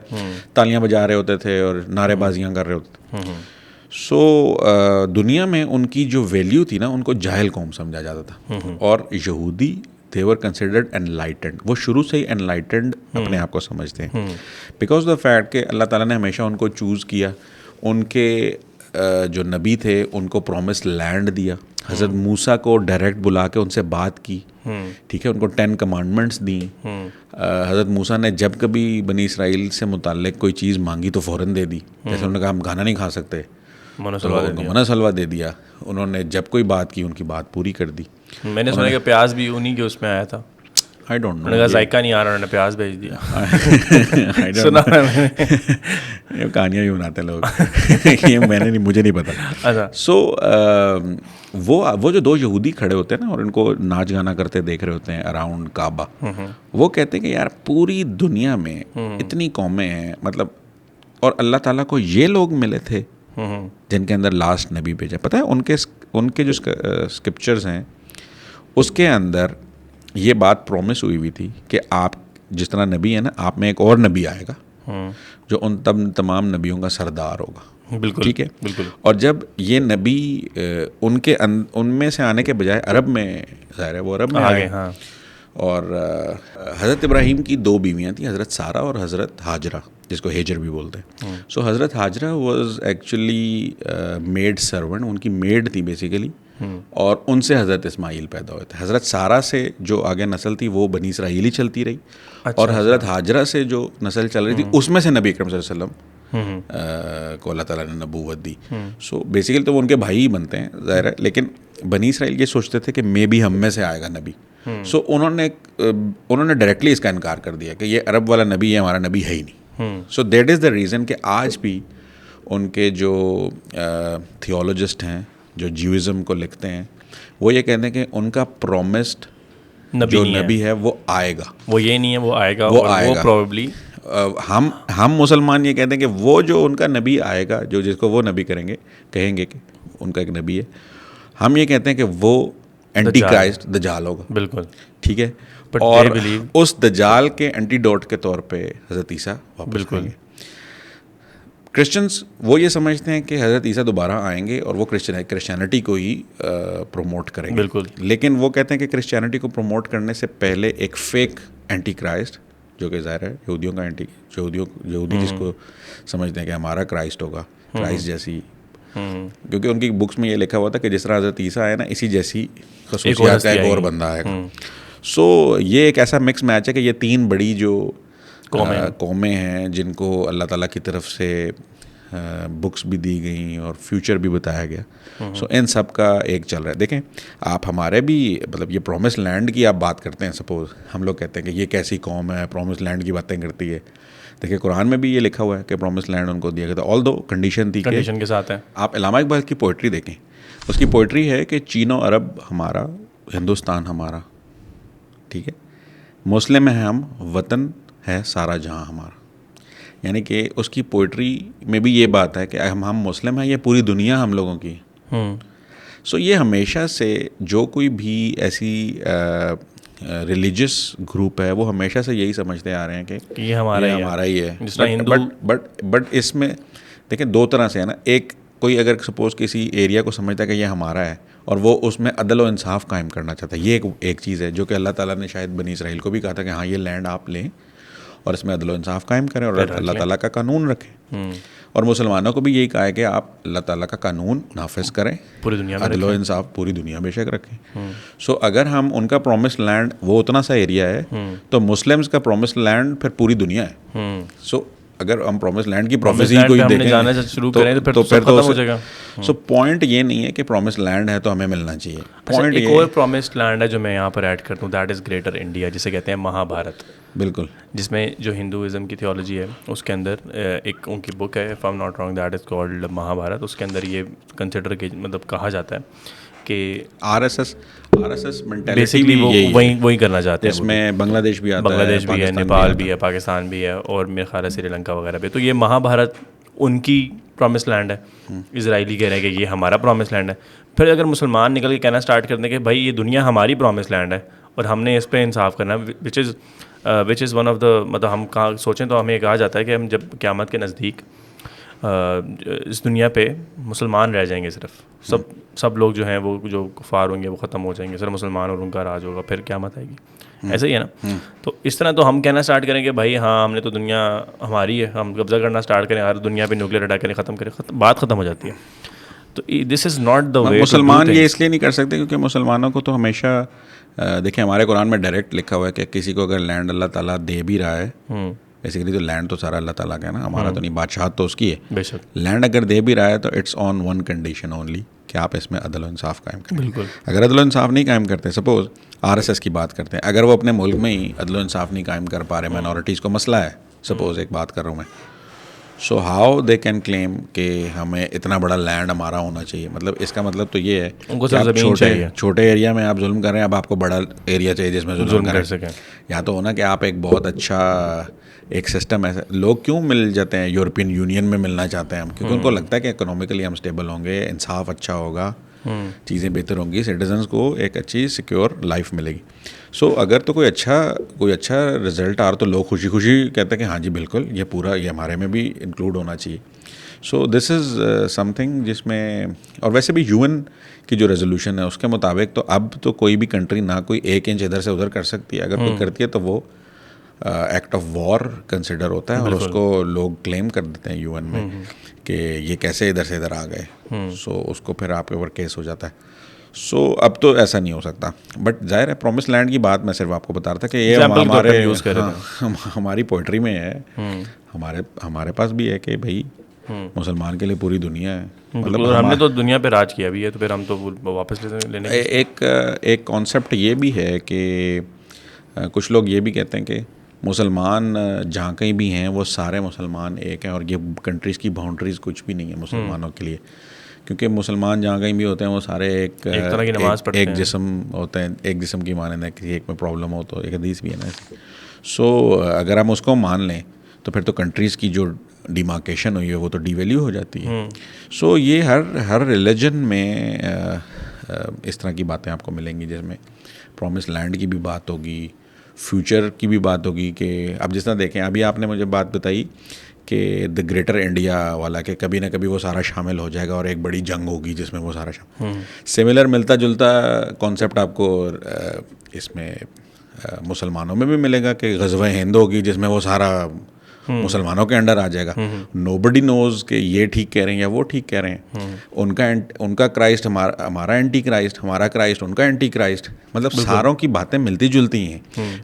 تالیاں بجا رہے ہوتے تھے اور نعرے بازیاں کر رہے ہوتے تھے. سو دنیا میں ان کی جو ویلیو تھی نا, ان کو جاہل قوم سمجھا جاتا تھا, اور یہودی they were considered enlightened. وہ شروع سے ہی enlightened اپنے آپ کو سمجھتے ہیں because of the fact کہ اللہ تعالیٰ نے ہمیشہ ان کو چوز کیا. ان کے جو نبی تھے ان کو پرومس لینڈ دیا. حضرت موسیٰ کو ڈائریکٹ بلا کے ان سے بات کی, ٹھیک ہے, ان کو 10 کمانڈمنٹس دیں. حضرت موسیٰ نے جب کبھی بنی اسرائیل سے متعلق کوئی چیز مانگی تو فوراً دے دی. جیسے انہوں نے کہا ہم کھانا نہیں کھا سکتے تو ان کو منع سلوا دے دیا. انہوں نے جب کوئی بات کی ان کی بات پوری کر دی. میں نے سنا کہ پیاز بھی انہیں کے اس میں آیا تھا. I don't know. انہوں نے کہا ذائقہ نہیں آ رہا, انہوں نے پیاز بھیج دیا. سنا یہ کہانیاں بھی بناتے ہیں لوگ, یہ میں نے نہیں, مجھے نہیں پتا. اچھا. سو وہ جو 2 یہودی کھڑے ہوتے ہیں نا اور ان کو ناچ گانا کرتے دیکھ رہے ہوتے ہیں اراؤنڈ کعبہ, وہ کہتے ہیں کہ یار پوری دنیا میں اتنی قومیں ہیں, مطلب, اور اللہ تعالیٰ کو یہ لوگ ملے تھے جن کے اندر لاسٹ نبی بھیجا. پتہ ہے ان کے جو اسکرپچرز ہیں اس کے اندر یہ بات پرومس ہوئی تھی کہ آپ جس طرح نبی ہے نا, آپ میں ایک اور نبی آئے گا جو ان تمام نبیوں کا سردار ہوگا. بالکل ٹھیک ہے. بالکل. اور جب یہ نبی ان میں سے آنے کے بجائے عرب میں, ظاہر ہے وہ عرب میں آئے. اور حضرت ابراہیم کی 2 بیویاں تھیں, حضرت سارہ اور حضرت ہاجرہ, جس کو ہیجر بھی بولتے ہیں. So Hazrat Hajra was actually maid servant, ان کی میڈ تھی بیسیکلی, اور ان سے حضرت اسماعیل پیدا ہوئے تھے. حضرت سارہ سے جو آگے نسل تھی وہ بنی اسرائیل ہی چلتی رہی, اور حضرت ہاجرہ سے جو نسل چل رہی تھی اس میں سے نبی اکرم صلی اللہ علیہ وسلم کو اللہ تعالیٰ نے نبوت دی. سو بیسیکلی تو وہ ان کے بھائی ہی بنتے ہیں ظاہر ہے, لیکن بنی اسرائیل یہ سوچتے تھے کہ مے بی ہم میں سے آئے گا نبی. سو انہوں نے ڈائریکٹلی اس کا انکار کر دیا کہ یہ عرب والا نبی ہے, ہمارا نبی ہے ہی نہیں. So that is the reason کہ آج بھی ان کے جو تھیولوجسٹ ہیں جو جیوازم کو لکھتے ہیں وہ یہ کہتے ہیں کہ ان کا پرومسڈ جو نبی ہے وہ آئے گا. وہ یہ نہیں ہے وہ آئے گا, وہ پروبیبلی ہم مسلمان یہ کہتے ہیں کہ وہ جو ان کا نبی آئے گا, جو جس کو وہ نبی کہیں گے کہ ان کا ایک نبی ہے, ہم یہ کہتے ہیں کہ وہ اینٹی کرائسٹ دجال ہوگا. بالکل ٹھیک ہے. اور اس دجال کے اینٹی ڈوٹ کے طور پہ حضرت عیسیٰ واپس آئیں گے. کرسچنس وہ یہ سمجھتے ہیں کہ حضرت عیسیٰ دوبارہ آئیں گے اور وہ کرسچینٹی کو ہی پروموٹ کریں گے. بالکل. لیکن وہ کہتے ہیں کہ کرسچینٹی کو پروموٹ کرنے سے پہلے ایک فیک اینٹی کرائسٹ, جو کہ ظاہر ہے یہودیوں کا یہودی جس کو سمجھتے ہیں کہ ہمارا کرائسٹ ہوگا, کرائسٹ جیسی, کیونکہ ان کی بکس میں یہ لکھا ہوا تھا کہ جس طرح حضرت عیسیٰ آئے نا اسی جیسی خصوصیات کا ایک اور بندہ آئے گا. سو یہ ایک ایسا مکس میچ ہے کہ یہ 3 بڑی جو قومیں ہیں جن کو اللہ تعالیٰ کی طرف سے بکس بھی دی گئیں اور فیوچر بھی بتایا گیا. سو ان سب کا ایک چل رہا ہے. دیکھیں آپ ہمارے بھی مطلب یہ پرومس لینڈ کی آپ بات کرتے ہیں, سپوز ہم لوگ کہتے ہیں کہ یہ کیسی قوم ہے پرومس لینڈ کی باتیں کرتی ہے. دیکھیں قرآن میں بھی یہ لکھا ہوا ہے کہ پرومس لینڈ ان کو دیا گیا تھا, آل دو کنڈیشن تھی, کنڈیشن کے ساتھ ہے. آپ علامہ اقبال کی پوئٹری دیکھیں, اس کی پوئٹری ہے کہ چین و عرب ہمارا, ہندوستان ہمارا, ٹھیک ہے, مسلم ہیں ہم, وطن ہے سارا جہاں ہمارا. یعنی کہ اس کی پوئٹری میں بھی یہ بات ہے کہ ہم مسلم ہیں, یہ پوری دنیا ہم لوگوں کی. سو یہ ہمیشہ سے جو کوئی بھی ایسی ریلیجس گروپ ہے وہ ہمیشہ سے یہی سمجھتے آ رہے ہیں کہ یہ ہمارا ہی ہے. بٹ اس میں دیکھیں 2 طرح سے ہے نا. ایک کوئی اگر سپوز کسی ایریا کو سمجھتا ہے کہ یہ ہمارا ہے اور وہ اس میں عدل و انصاف قائم کرنا چاہتا ہے, یہ ایک چیز ہے جو کہ اللہ تعالیٰ نے شاید بنی اسرائیل کو بھی کہا تھا کہ ہاں یہ لینڈ آپ لیں اور اس میں عدل و انصاف قائم کریں اور اللہ تعالیٰ کا قانون رکھیں. اور مسلمانوں کو بھی یہی کہا ہے کہ آپ اللہ تعالیٰ کا قانون نافذ کریں, پوری دنیا میں عدل و انصاف پوری دنیا بے شک رکھیں. سو اگر ہم ان کا پرومس لینڈ وہ اتنا سا ایریا ہے تو مسلمس کا پرومس لینڈ پھر پوری دنیا ہے. سو اگر ہم پرومس لینڈ کی پروفیسی کو ہی دیکھیں تو پھر ختم ہو جائے گا. سو پوائنٹ یہ نہیں ہے کہ پرومس لینڈ ہے تو ہمیں ملنا چاہیے. پوائنٹ ایک اور پرومس لینڈ ہے جو میں یہاں پر ایڈ کرتا ہوں, دیٹ از گریٹر انڈیا, جسے کہتے ہیں مہا بھارت. بالکل. جس میں جو ہندوازم کی تھیولوجی ہے اس کے اندر ایک ان کی بک ہے, if I am not wrong, that is called Mahabharat. اس کے اندر یہ کنسیڈر مطلب کہا جاتا ہے کہ آر ایس ایس مینٹیلٹی بھی وہی کرنا چاہتے ہیں. اس میں بنگلہ دیش بھی آتا ہے, بنگلہ دیش بھی ہے, نیپال بھی ہے, پاکستان بھی ہے, اور میرے خیال ہے سری لنکا وغیرہ بھی. تو یہ مہا بھارت ان کی پرومس لینڈ ہے. اسرائیلی کہہ رہے ہیں کہ یہ ہمارا پرومس لینڈ ہے. پھر اگر مسلمان نکل کے کہنا اسٹارٹ کر دیں کہ بھائی یہ دنیا ہماری پرومس لینڈ ہے اور ہم نے اس پہ انصاف کرنا ہے, وچ از ون آف دا, مطلب ہم سوچیں تو ہمیں کہا جاتا ہے کہ ہم جب قیامت کے نزدیک اس دنیا پہ مسلمان رہ جائیں گے صرف, سب لوگ جو ہیں وہ جو کفار ہوں گے وہ ختم ہو جائیں گے, صرف مسلمان اور ان کا راج ہوگا, پھر قیامت آئے گی. ایسا ہی ہے نا. تو اس طرح تو ہم کہنا اسٹارٹ کریں کہ بھائی ہاں ہم نے تو دنیا ہماری ہے, ہم قبضہ کرنا اسٹارٹ کریں, ہر دنیا پہ نیوکلیئر اٹیک کریں, ختم کریں, بات ختم ہو جاتی ہے. تو دس از ناٹ دا وے. مسلمان یہ اس لیے نہیں کر سکتے کیونکہ مسلمانوں کو تو ہمیشہ دیکھیں ہمارے قرآن میں ڈائریکٹ لکھا ہوا ہے کہ کسی کو اگر لینڈ اللہ تعالیٰ دے بھی رہا ہے, بیسیکلی تو لینڈ تو سارا اللہ تعالیٰ کا ہے نا, ہمارا تو نہیں, بادشاہت تو اس کی ہے. بے شک لینڈ اگر دے بھی رہا ہے تو it's on one condition only کہ آپ اس میں عدل و انصاف قائم کریں. بالکل. اگر عدل و انصاف نہیں قائم کرتے, سپوز RSS کی بات کرتے ہیں, اگر وہ اپنے ملک میں ہی عدل و انصاف نہیں قائم کر پا رہے, مائنورٹیز کو مسئلہ ہے, سپوز ایک بات کر رہا ہوں میں, so how they can claim کہ ہمیں اتنا بڑا لینڈ ہمارا ہونا چاہیے. مطلب اس کا مطلب تو یہ ہے کہ چھوٹے ایریا میں آپ ظلم کر رہے ہیں, اب آپ کو بڑا ایریا چاہیے جس میں ظلم کر سکیں. یا تو ہونا کہ آپ ایک بہت اچھا ایک سسٹم ایسا, لوگ کیوں مل جاتے ہیں یورپین یونین میں ملنا چاہتے ہیں ہم, کیونکہ ان کو لگتا ہے کہ اکنامیکلی ہم اسٹیبل ہوں گے, انصاف اچھا ہوگا, چیزیں بہتر ہوں گی, سٹیزنس کو ایک اچھی سیکیور لائف ملے گی. سو اگر تو کوئی اچھا رزلٹ آ رہا تو لوگ خوشی خوشی کہتے ہیں کہ ہاں جی بالکل یہ پورا یہ ہمارے میں بھی انکلوڈ ہونا چاہیے. سو دس از سم تھنگ جس میں, اور ویسے بھی UN کی جو ریزولوشن ہے اس کے مطابق تو اب تو کوئی بھی کنٹری نہ کوئی 1 انچ ادھر سے ادھر کر سکتی ہے. اگر کوئی کرتی ہے تو وہ ایکٹ آف وار کنسیڈر ہوتا ہے, اور اس کو لوگ کلیم کر دیتے ہیں UN میں کہ یہ کیسے ادھر سے ادھر آ گئے. سو اس کو پھر آپ کے اوپر کیس ہو جاتا ہے. سو اب تو ایسا نہیں ہو سکتا, بٹ ظاہر ہے پرومس لینڈ کی بات میں صرف آپ کو بتا رہا تھا کہ یہ ہماری پوئٹری میں ہے, ہمارے پاس بھی ہے کہ بھائی مسلمان کے لیے پوری دنیا ہے. مطلب ہم نے تو دنیا پہ راج کیا بھی ہے, تو پھر ہم تو واپس لینے. ایک کانسیپٹ یہ بھی ہے کہ کچھ لوگ یہ بھی کہتے ہیں کہ مسلمان جہاں کہیں بھی ہیں وہ سارے مسلمان ایک ہیں, اور یہ کنٹریز کی باؤنڈریز کچھ بھی نہیں ہے مسلمانوں کے لیے, کیونکہ مسلمان جہاں کہیں بھی ہوتے ہیں وہ سارے ایک جسم ہوتے ہیں, ایک جسم کی مانند ہے, کسی ایک میں پرابلم ہو تو ایک حدیث بھی ہے نا. سو اگر ہم اس کو مان لیں تو پھر تو کنٹریز کی جو ڈیمارکیشن ہوئی ہے وہ تو ڈی ویلیو ہو جاتی ہے. سو یہ ہر ریلیجن میں اس طرح کی باتیں آپ کو ملیں گی, جس میں پرومس لینڈ کی بھی بات ہوگی, فیوچر کی بھی بات ہوگی. کہ اب جس طرح دیکھیں, ابھی آپ نے مجھے بات بتائی کہ دا گریٹر انڈیا والا, کہ کبھی نہ کبھی وہ سارا شامل ہو جائے گا اور ایک بڑی جنگ ہوگی جس میں وہ سارا شامل. سملر ملتا جلتا کانسیپٹ آپ کو اس میں مسلمانوں میں بھی ملے گا کہ غزوہ ہند ہوگی جس میں وہ سارا مسلمانوں کے انڈر آ جائے گا. نو بڈی نوز کہ یہ ٹھیک کہہ رہے ہیں یا وہ ٹھیک کہہ رہے ہیں. ان کا کرائسٹ ہمارا اینٹی کرائسٹ, ہمارا کرائسٹ ان کا اینٹی کرائسٹ, مطلب ساروں کی باتیں ملتی جلتی ہیں,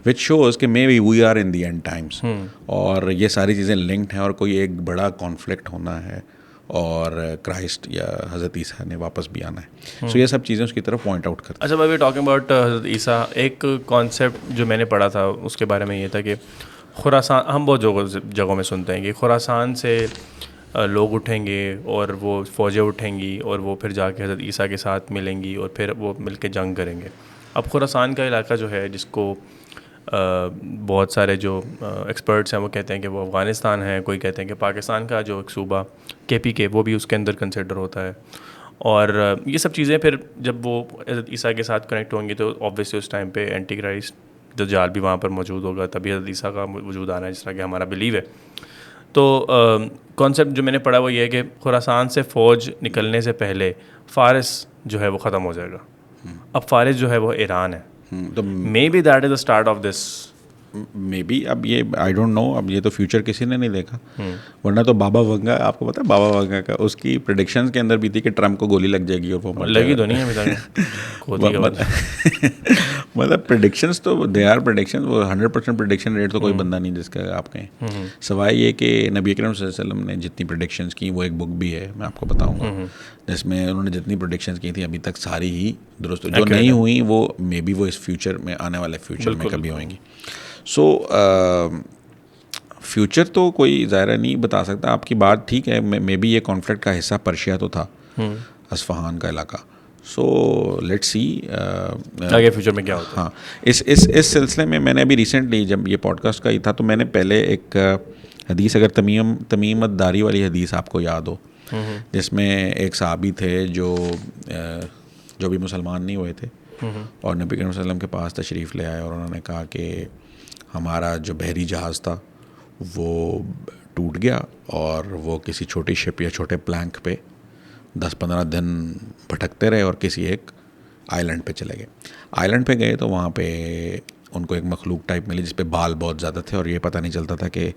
وچ شوز کہ maybe we are in the end times. اور یہ ساری چیزیں لنکڈ ہیں, اور کوئی ایک بڑا کانفلکٹ ہونا ہے, اور کرائسٹ یا حضرت عیسیٰ نے واپس بھی آنا ہے. سو یہ سب چیزیں اس کی طرف پوائنٹ آؤٹ کرتے ہیں. اچھا بھائی, ٹاکنگ اباؤٹ حضرت عیسیٰ, ایک کانسیپٹ جو میں نے پڑھا تھا اس کے بارے میں یہ تھا کہ خراسان, ہم بہت جگہوں میں سنتے ہیں کہ خراسان سے لوگ اٹھیں گے اور وہ فوجیں اٹھیں گی اور وہ پھر جا کے حضرت عیسیٰ کے ساتھ ملیں گی اور پھر وہ مل کے جنگ کریں گے. اب خراسان کا علاقہ جو ہے, جس کو بہت سارے جو ایکسپرٹس ہیں وہ کہتے ہیں کہ وہ افغانستان ہے, کوئی کہتے ہیں کہ پاکستان کا جو ایک صوبہ KPK وہ بھی اس کے اندر کنسیڈر ہوتا ہے. اور یہ سب چیزیں پھر جب وہ حضرت عیسیٰ کے ساتھ کنیکٹ ہوں گی تو آبویسلی اس ٹائم پہ اینٹی کرائسٹ دجال بھی وہاں پر موجود ہوگا, تبھی حضرت عیسیٰ کا وجود آنا ہے, جس طرح کہ ہمارا بلیو ہے. تو کانسیپٹ جو میں نے پڑھا وہ یہ ہے کہ خراسان سے فوج نکلنے سے پہلے فارس جو ہے وہ ختم ہو جائے گا. اب فارس جو ہے وہ ایران ہے. تو maybe that is the start of this. Maybe, اب یہ آئی ڈونٹ نو, اب یہ تو فیوچر کسی نے نہیں دیکھا, ورنہ تو بابا ونگا, آپ کو پتا ہے بابا ونگا کا, اس کی پریڈکشنز کے اندر بھی تھی کہ ٹرمپ کو گولی لگ جائے گی اور وہ لگی تو نہیں ہے. مطلب پریڈکشنز تو دے آر پریڈکشنز, وہ 100% پریڈکشن ریٹ تو کوئی بندہ نہیں جس کا آپ کہیں, سوائے یہ کہ نبی اکرم صلی اللہ علیہ وسلم نے جتنی پریڈکشنز کی, وہ ایک بک بھی ہے میں آپ کو بتاؤں گا, جس میں انہوں نے جتنی پریڈکشنز کی تھیں ابھی تک ساری ہی درست, جو نہیں ہوئی وہ مے بی وہ اس فیوچر میں, آنے والے فیوچر میں کبھی ہوئیں گی. سو فیوچر تو کوئی ظاہر نہیں بتا سکتا. آپ کی بات ٹھیک ہے, مے بی یہ کانفلکٹ کا حصہ پرشیا تو تھا, اصفہان کا علاقہ. سو لیٹ سی آگے فیوچر میں کیا ہوتا ہے. ہاں, اس سلسلے میں نے ابھی ریسنٹلی جب یہ پوڈ کاسٹ کا ہی تھا تو میں نے پہلے ایک حدیث, اگر تمیم الداری والی حدیث آپ کو یاد ہو, جس میں ایک صحابی تھے جو بھی مسلمان نہیں ہوئے تھے, اور نبی کریم صلی اللہ علیہ وسلم کے پاس تشریف لے آئے, اور انہوں نے کہا کہ ہمارا جو بحری جہاز تھا وہ ٹوٹ گیا اور وہ کسی چھوٹی شپ یا چھوٹے پلانک پہ 10-15 دن بھٹکتے رہے اور کسی ایک آئی لینڈ پہ چلے گئے. آئی لینڈ پہ گئے تو وہاں پہ ان کو ایک مخلوق ٹائپ ملی جس پہ بال بہت زیادہ تھے اور یہ پتہ نہیں چلتا تھا کہ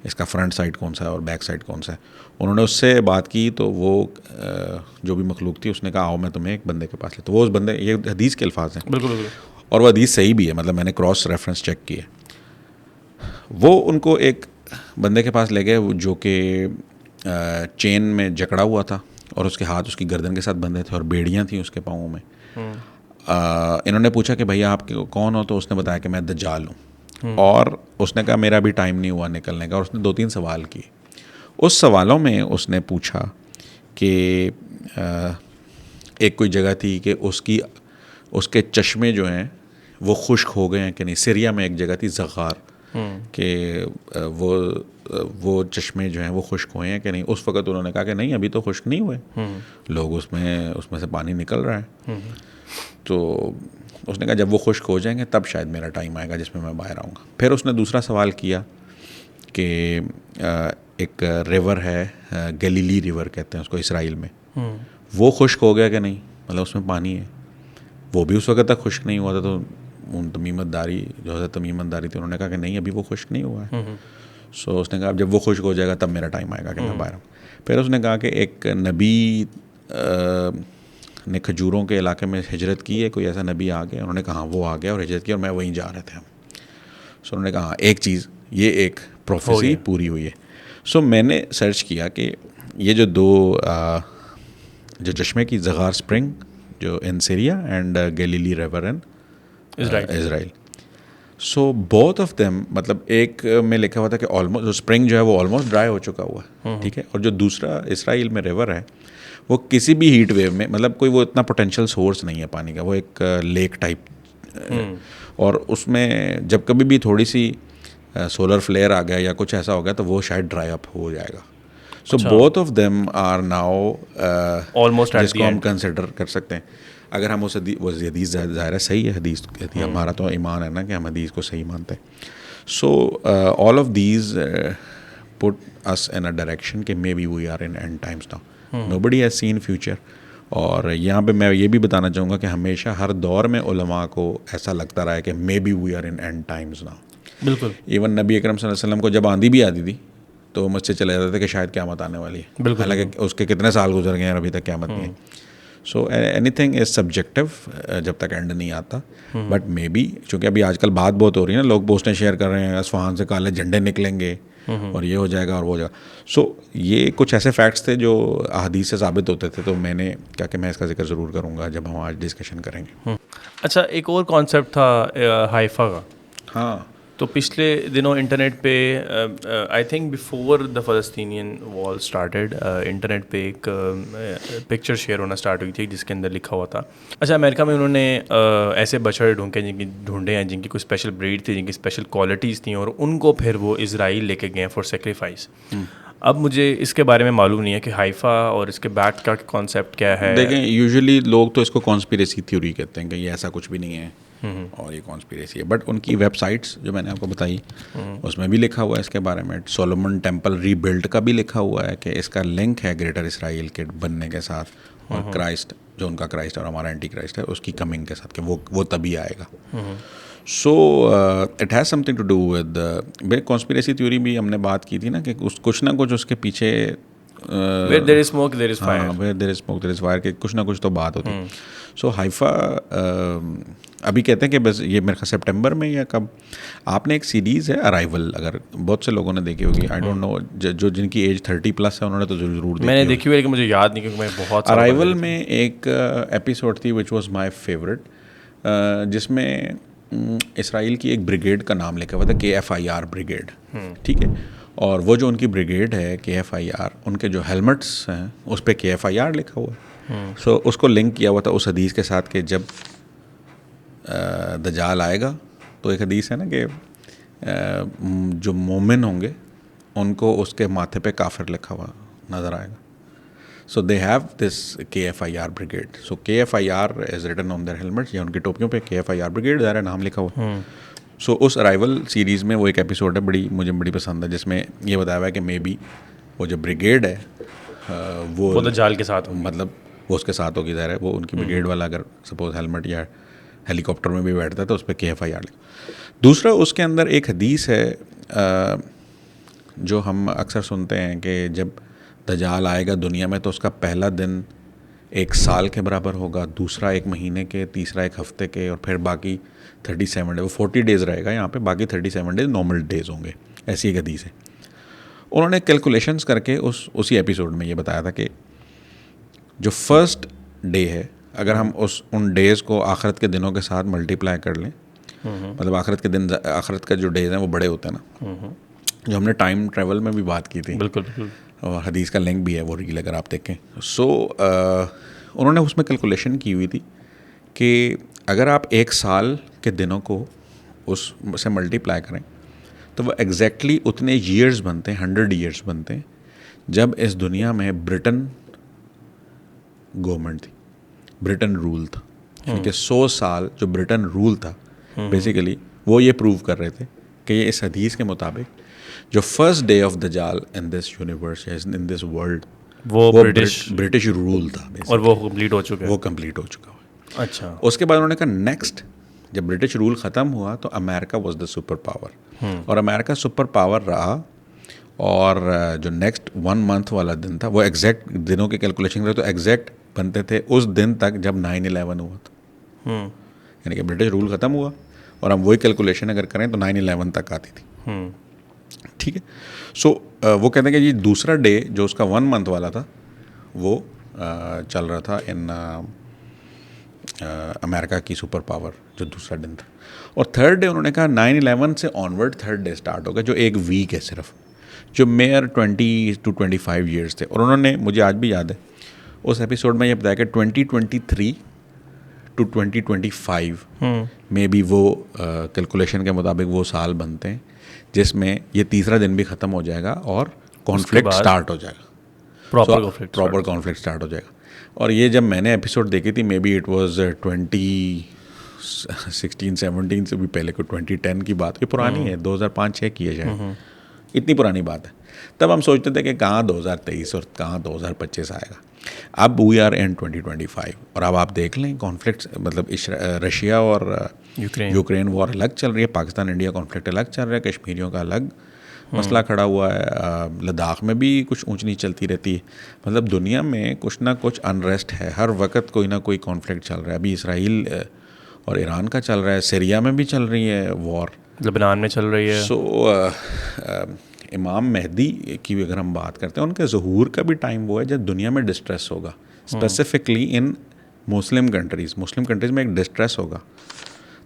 اس کا فرنٹ سائڈ کون سا ہے اور بیک سائڈ کون سا ہے. انہوں نے اس سے بات کی تو وہ جو بھی مخلوق تھی اس نے کہا آؤ میں تمہیں ایک بندے کے پاس لیتا. وہ اس بندے, یہ حدیث کے الفاظ ہیں بالکل بالکل, اور وہ حدیث صحیح بھی ہے, مطلب میں نے کراس ریفرنس چیک کی ہے. وہ ان کو ایک بندے کے پاس لے گئے جو کہ چین میں جکڑا ہوا تھا اور اس کے ہاتھ اس کی گردن کے ساتھ بندھے تھے اور بیڑیاں تھیں اس کے پاؤں میں. انہوں نے پوچھا کہ بھیا آپ کون ہو, تو اس نے بتایا کہ میں دجال ہوں. اور اس نے کہا میرا بھی ٹائم نہیں ہوا نکلنے کا, اور اس نے 2-3 سوال کیے. اس سوالوں میں اس نے پوچھا کہ ایک کوئی جگہ تھی کہ اس کے چشمے جو ہیں وہ خشک ہو گئے ہیں کہ نہیں. سیریا میں ایک جگہ تھی زغار, کہ وہ چشمے جو ہیں وہ خشک ہوئے ہیں کہ نہیں. اس وقت انہوں نے کہا کہ نہیں ابھی تو خشک نہیں ہوئے, لوگ اس میں سے پانی نکل رہا ہے. تو اس نے کہا جب وہ خشک ہو جائیں گے تب شاید میرا ٹائم آئے گا جس میں میں باہر آؤں گا. پھر اس نے دوسرا سوال کیا کہ ایک ریور ہے, گلیلی ریور کہتے ہیں اس کو اسرائیل میں, وہ خشک ہو گیا کہ نہیں, مطلب اس میں پانی ہے. وہ بھی اس وقت تک خشک نہیں ہوا تھا. تو تمیمت داری جو حضرت تمیمت داری تھی انہوں نے کہا کہ نہیں ابھی وہ خشک نہیں ہوا ہے. سو اس نے کہا جب وہ خشک ہو جائے گا تب میرا ٹائم آئے گا کہ میں باہر آؤں. پھر اس نے کہا کہ ایک نبی نے کھجوروں کے علاقے میں ہجرت کی ہے, کوئی ایسا نبی آ گیا. انہوں نے کہا وہ آ گیا اور ہجرت کی اور میں وہیں جا رہے تھے ہم. سو انہوں نے کہا ایک چیز یہ ایک پروفیسی پوری ہوئی ہے. سو میں نے سرچ کیا کہ یہ جو جو چشمے کی زغار اسپرنگ جو in Syria and Galilee river in Israel, so both of them, مطلب ایک میں لکھا ہوا تھا کہ آلموسٹ جو اسپرنگ جو ہے وہ آلموسٹ ڈرائی ہو چکا ہوا ہے, ٹھیک ہے. اور جو دوسرا اسرائیل میں ریور ہے وہ کسی بھی ہیٹ ویو میں, مطلب کوئی وہ اتنا پوٹینشیل سورس نہیں ہے پانی کا, وہ ایک لیک ٹائپ. اور اس میں جب کبھی بھی تھوڑی سی سولر فلیئر آ گیا یا کچھ ایسا ہو گیا تو وہ شاید ڈرائی اپ ہو جائے گا. So both of them are now almost جس کو ہم کنسیڈر کر سکتے ہیں. اگر ہم اس حدیث ظاہر ہے صحیح ہے, حدیث ہمارا تو ایمان ہے نا کہ ہم حدیث کو صحیح مانتے ہیں. So all of these put us in a direction کہ maybe we are in end times now. Nobody has seen future. اور یہاں پہ میں یہ بھی بتانا چاہوں گا کہ ہمیشہ ہر دور میں علماء کو ایسا لگتا رہا ہے کہ maybe we are in end times now. بالکل. ایون نبی اکرم صلی اللہ علیہ وسلم کو جب آندھی بھی آتی تھی تو مجھ سے چلے جاتے تھے کہ شاید قیامت آنے والی ہے, حالانکہ اس کے کتنے سال گزر گئے ہیں اور ابھی تک قیامت نہیں ہے. So any thing is subjective جب تک اینڈ نہیں آتا. بٹ مے بی چونکہ ابھی آج کل بات بہت ہو رہی ہے نا, لوگ پوسٹیں شیئر کر رہے ہیں اصفہان سے کالے جھنڈے نکلیں گے اور یہ ہو جائے گا اور وہ ہو جائے گا. سو یہ کچھ ایسے فیکٹس تھے جو احادیث سے ثابت ہوتے تھے, تو میں نے کہا کہ میں اس کا ذکر ضرور کروں گا جب ہم آج ڈسکشن کریں گے. اچھا, ایک اور کانسیپٹ تھا ہائفا کا. ہاں, تو پچھلے دنوں انٹرنیٹ پہ آئی تھنک بیفور دا فلسطینین وال اسٹارٹیڈ, انٹرنیٹ پہ ایک پکچر شیئر ہونا اسٹارٹ ہوئی تھی جس کے اندر لکھا ہوا تھا. اچھا, امریکہ میں انہوں نے ایسے بچڑے ڈھونڈے ہیں جن کی کوئی اسپیشل بریڈ تھی, جن کی اسپیشل کوالٹیز تھیں, اور ان کو پھر وہ اسرائیل لے کے گئے فار سیکریفائس. اب مجھے اس کے بارے میں معلوم نہیں ہے کہ ہائفا اور اس کے بیک کا کانسیپٹ کیا ہے. دیکھیں یوزلی لوگ تو اس کو کانسپیریسی تھیوری کہتے ہیں کہ یہ ایسا کچھ بھی نہیں ہے اور یہ کانسپیریسی ہے. بٹ ان کی ویب سائٹس جو میں نے آپ کو بتائی اس میں بھی لکھا ہوا ہے اس کے بارے میں. سولومن ٹیمپل ری بلڈ کا بھی لکھا ہوا ہے کہ اس کا لنک ہے گریٹر اسرائیل کے بننے کے ساتھ, اور کرائسٹ جو ان کا کرائسٹ اور ہمارا اینٹی کرائسٹ ہے اس کی کمنگ کے ساتھ, کہ وہ تبھی آئے گا. So it has something to do with conspiracy theory. بھی ہم نے بات کی تھی نا کہ کچھ نہ کچھ اس کے پیچھے where there is smoke there is fire. where there is smoke there is fire, کہ کچھ نہ کچھ تو بات ہوتی. سو ہائفا ابھی کہتے ہیں کہ بس یہ میرے خیال سپٹمبر میں یا کب, آپ نے ایک سیریز ہے ارائیول, اگر بہت سے لوگوں نے دیکھی ہوگی, آئی ڈونٹ نو, جو جن کی ایج 30+ ہے انہوں نے تو ضرور دیکھی. میں نے دیکھی ہوئی لیکن مجھے یاد نہیں کیونکہ میں بہت ارائیول میں ایک ایپیسوڈ تھی وچ واز مائی فیوریٹ, جس میں اسرائیل کی ایک بریگیڈ کا نام لکھا ہوا تھا KFIR بریگیڈ, ٹھیک ہے. اور وہ جو ان کی بریگیڈ ہے KFIR, ان کے جو ہیلمٹس ہیں اس پہ KFIR لکھا ہوا ہے. سو اس کو لنک کیا ہوا تھا اس حدیث کے ساتھ کہ جب دجال آئے گا تو ایک حدیث ہے نا کہ جو مومن ہوں گے ان کو اس کے ماتھے پہ کافر لکھا ہوا نظر آئے گا. So they have this KFIR brigade. So KFIR is written on their helmets, یا ان کی ٹوپیوں پہ KFIR بریگیڈ ظاہر نام لکھا ہوا. سو اس ارائیول سیریز میں وہ ایک ایپیسوڈ ہے مجھے بڑی پسند ہے جس میں یہ بتایا ہوا ہے کہ مے بی وہ جو بریگیڈ ہے وہ دجال کے ساتھ مطلب وہ اس کے ساتھ ہوگی ظاہر ہے, وہ ان کی بریگیڈ والا اگر سپوز ہیلمٹ یا ہیلی کاپٹر میں بھی بیٹھتا ہے تو اس پہ KFI لے. دوسرا اس کے اندر ایک حدیث ہے جو ہم اکثر سنتے ہیں کہ جب دجال آئے گا دنیا میں تو اس کا پہلا دن 1 سال کے برابر ہوگا, دوسرا 1 مہینے کے, تیسرا 1 ہفتے کے, اور پھر باقی 37 ڈے, وہ 40 ڈیز رہے گا یہاں پہ, باقی 37 ڈیز نارمل ڈیز ہوں گے. ایسی ایک حدیث ہے. انہوں نے کیلکولیشنز کر کے اسی ایپیسوڈ میں یہ بتایا تھا کہ جو فرسٹ ڈے ہے اگر ہم ان ڈیز کو آخرت کے دنوں کے ساتھ ملٹیپلائی کر لیں, مطلب آخرت کا جو ڈیز ہیں وہ بڑے ہوتے ہیں نا, جو ہم نے ٹائم ٹریول میں بھی بات کی تھی, بالکل بالکل, اور حدیث کا لنک بھی ہے وہ ریل اگر آپ دیکھیں. سو انہوں نے اس میں کیلکولیشن کی ہوئی تھی کہ اگر آپ 1 سال کے دنوں کو اس سے ملٹیپلائی کریں تو وہ ایگزیکٹلی اتنے ایئرز بنتے ہیں, 100 ایئرز بنتے ہیں جب اس دنیا میں برٹن گورنمنٹ تھی, برٹن رول تھا. کیونکہ 100 سال جو برٹن رول تھا بیسیکلی وہ یہ پروو کر رہے تھے کہ یہ اس حدیث کے مطابق جو فرسٹ ڈے آف دجال in this universe in this world وہ برٹش رول تھا, اور وہ کمپلیٹ ہو چکا ہے. وہ کمپلیٹ ہو چکا ہے. اچھا, اس کے بعد انہوں نے کہا نیکسٹ جب برٹش رول ختم ہوا تو امریکہ واز دا سپر پاور, اور امریکہ سپر پاور رہا. اور جو نیکسٹ 1 منتھ والا دن تھا وہ ایگزیکٹ دنوں کی کیلکولیشن کرے تو ایگزیکٹ بنتے تھے اس دن تک جب 9/11 ہوا تھا. یعنی کہ برٹش رول ختم ہوا اور ہم وہی کیلکولیشن اگر کریں تو 9/11 تک آتی تھی. ٹھیک ہے. سو وہ کہتے ہیں کہ یہ دوسرا ڈے جو اس کا 1 منتھ والا تھا وہ چل رہا تھا ان امریکہ کی سپر پاور جو دوسرا دن تھا. اور تھرڈ ڈے انہوں نے کہا 9/11 سے آنورڈ تھرڈ ڈے اسٹارٹ ہوگا جو 1 ویک ہے صرف, جو میئر 20 to 25 ایئرس تھے. اور انہوں نے مجھے آج بھی یاد ہے اس ایپیسوڈ میں یہ بتایا کہ 2023 to 2025 میں بھی وہ کیلکولیشن کے مطابق وہ سال بنتے ہیں جس میں یہ تیسرا دن بھی ختم ہو جائے گا اور کانفلکٹ اسٹارٹ ہو جائے گا, پراپر کانفلکٹ اسٹارٹ ہو جائے گا. اور یہ جب میں نے ایپیسوڈ دیکھی تھی مے بی اٹ واز 2016-17 سے بھی پہلے کو 2010 کی بات, یہ پرانی ہے, 2005-6 کی ہے شاید, اتنی پرانی بات ہے. تب ہم سوچتے تھے کہ کہاں 2023 اور کہاں 2025 آئے گا. اب وی آر ان 2025 اور اب آپ دیکھ لیں کانفلکٹس, مطلب رشیا اور یوکرین وار الگ چل رہی ہے, پاکستان انڈیا کانفلکٹ الگ چل رہا ہے, کشمیریوں کا الگ مسئلہ کھڑا ہوا ہے, لداخ میں بھی کچھ اونچ نیچ چلتی رہتی ہے. مطلب دنیا میں کچھ نہ کچھ انریسٹ ہے, ہر وقت کوئی نہ کوئی کانفلکٹ چل رہا ہے. ابھی اسرائیل اور ایران کا چل رہا ہے, سیریا میں بھی چل رہی ہے وار, لبنان میں چل رہی ہے. سو امام مہدی کی اگر ہم بات کرتے ہیں ان کے ظہور کا بھی ٹائم وہ ہے جب دنیا میں ڈسٹریس ہوگا, اسپیسیفکلی ان مسلم کنٹریز میں ایک ڈسٹریس ہوگا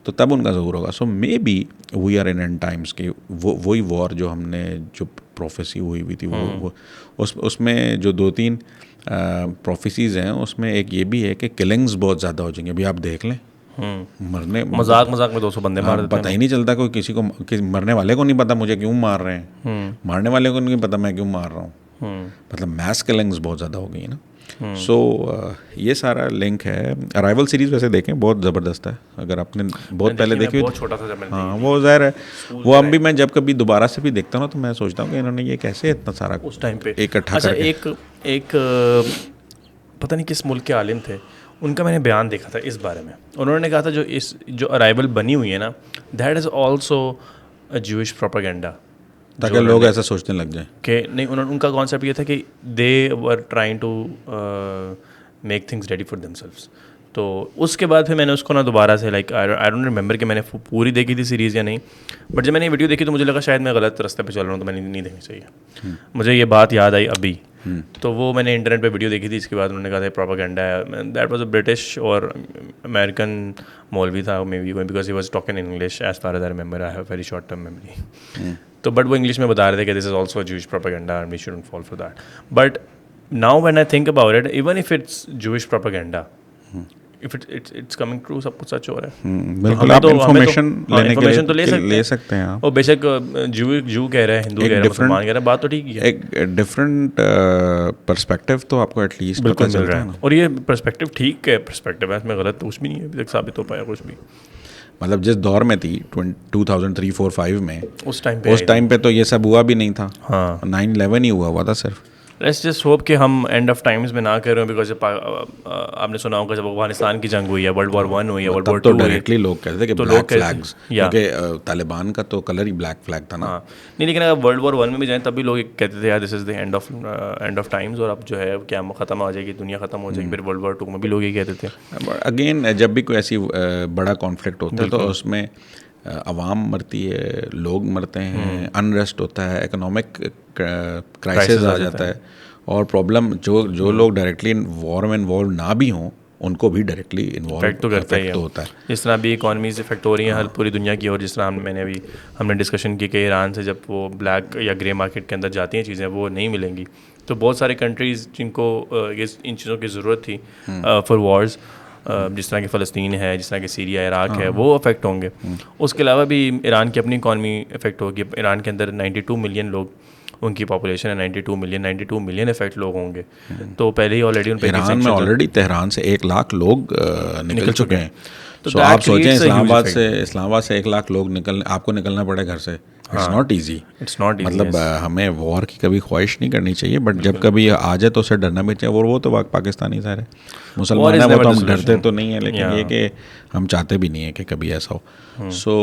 تو تب ان کا ظہور ہوگا. So maybe we are in times کی وہی وار جو ہم نے جو پروفیسی ہوئی تھی وہ اس میں جو 2-3 پروفیسیز ہیں اس میں ایک یہ بھی ہے کہ کلنگز بہت زیادہ ہو جائیں گے. ابھی آپ دیکھ لیں مذاق میں 200 بندے مار دیتے ہیں, پتہ ہی نہیں چلتا, کوئی کسی کو مرنے والے کو نہیں پتا مجھے کیوں مار رہے ہیں, مارنے والے کو نہیں پتا میں کیوں مار رہا ہوں. مطلب میس کلنگز بہت زیادہ ہو گئی ہیں نا. سو یہ سارا لنک ہے. ارائیول سیریز ویسے دیکھیں بہت زبردست ہے, اگر آپ نے بہت پہلے دیکھی بہت چھوٹا تھا جب میں نے, ہاں وہ ظاہر ہے, وہ اب بھی میں جب کبھی دوبارہ سے بھی دیکھتا ہوں تو میں سوچتا ہوں کہ انہوں نے یہ کیسے اتنا سارا اس ٹائم پہ اکٹھا کر کے. ایک پتہ نہیں کس ملک کے عالم تھے, ان کا میں نے بیان دیکھا تھا اس بارے میں. انہوں نے کہا تھا جو ارائیول بنی ہوئی ہے نا, that is also a Jewish propaganda, تاکہ لوگ ایسا سوچنے لگ جائیں کہ نہیں. ان کا کانسیپٹ یہ تھا کہ they were trying to make things ready for themselves. تو اس کے بعد پھر میں نے اس کو نا دوبارہ سے آئی ڈونٹ ریمبر کہ میں نے پوری دیکھی تھی سیریز یا نہیں, بٹ جب میں نے یہ ویڈیو دیکھی تو مجھے لگا شاید میں غلط راستے پہ چل رہا ہوں, تو میں نے نہیں دیکھنی چاہیے. مجھے یہ بات یاد آئی ابھی, تو وہ میں نے انٹرنیٹ پہ ویڈیو دیکھی تھی. اس کے بعد انہوں نے کہا تھا پروپیگنڈا ہے. دیٹ واز اے برٹش اور امیریکن مولوی تھا maybe, because he was talking in English as far as I remember. I have very short term memory. تو بٹ وہ انگلش میں بتا رہے تھے کہ this is also Jewish propaganda and we shouldn't fall for that. But now when I think about it, even if it's Jewish propaganda, if it's coming true, سب کچھ سچ ہو رہا ہے. بالکل آپ انفارمیشن لینے کے لیے لے سکتے ہیں آپ. اور بے شک جو کہہ رہے ہیں, ہندو کہہ رہے ہیں, مسلمان کہہ رہے ہیں, بات تو ٹھیک ہی ہے. ایک ڈفرینٹ پرسپیکٹیو تو آپ کو ایٹ لیسٹ پتہ چل رہا ہے. اور یہ پرسپیکٹیو ٹھیک ہے, پرسپیکٹیو ہے, اس میں غلط کچھ بھی نہیں ہے ابھی تک ثابت ہو پایا کچھ بھی. مطلب جس دور میں تھی 2003-4-5 میں اس ٹائم پہ تو یہ سب ہوا بھی نہیں تھا. ہاں 9/11 ہی ہوا تھا صرف. لیٹس جسٹ ہوپ کہ ہم اینڈ آف ٹائمز میں نہ کر رہے ہوں, بیکاز آپ نے سنا ہوگا جب افغانستان کی جنگ ہوئی ہے, World War I ہوئی ہے, World War II ہوئی ہے, ڈائریکٹلی لوگ کہتے تھے کہ بلیک فلیگز, کیونکہ طالبان کا تو کلر ہی بلیک فلیگ تھا نا. ہاں نہیں, لیکن اگر World War I میں بھی جائیں تب بھی لوگ کہتے تھے یار دس از دی اینڈ آف ٹائمز, اور اب جو ہے کیا ختم ہو جائے گی, دنیا ختم ہو جائے گی. پھر World War II میں بھی لوگ یہ کہتے تھے. اگین جب بھی کوئی ایسی بڑا کانفلکٹ ہوتا ہے تو اس میں عوام مرتی ہے, لوگ مرتے ہیں, انریسٹ ہوتا ہے, اکنامک کرائسس آ جاتا ہے, اور پرابلم جو لوگ ڈائریکٹلی وار میں انوالو نہ بھی ہوں ان کو بھی ڈائریکٹلی افیکٹ تو کرتا ہی ہوتا ہے. جس طرح بھی اکانومیز افیکٹ ہو رہی ہیں ہر پوری دنیا کی, اور جس طرح ہم نے ڈسکشن کی کہ ایران سے جب وہ بلیک یا گرے مارکیٹ کے اندر جاتی ہیں چیزیں وہ نہیں ملیں گی, تو بہت سارے کنٹریز جن کو ان چیزوں کی ضرورت تھی فار وارز, جس طرح کہ فلسطین ہے, جس طرح کہ سیریا, عراق ہے, وہ افیکٹ ہوں گے. اس کے علاوہ بھی ایران کی اپنی اکانومی افیکٹ ہوگی. ایران کے اندر 92 ملین لوگ, ان کی پاپولیشن ہے 92 ملین افیکٹ لوگ ہوں گے. تو پہلے ہی آلریڈی ان پہ ایران میں آلریڈی تہران سے 1 لاکھ لوگ نکل چکے ہیں. تو آپ سوچیں اسلام آباد سے 1 لاکھ لوگ آپ کو نکلنا پڑے گھر سے. It's not easy. مطلب ہمیں وار کی کبھی خواہش نہیں کرنی چاہیے, بٹ جب کبھی آ جائے تو اسے ڈرنا بھی چاہیے. اور وہ تو پاکستانی سارے مسلمان ہیں, وہ تو ہم ڈرتے تو نہیں ہیں, لیکن یہ کہ ہم چاہتے بھی نہیں ہیں کہ کبھی ایسا ہو. So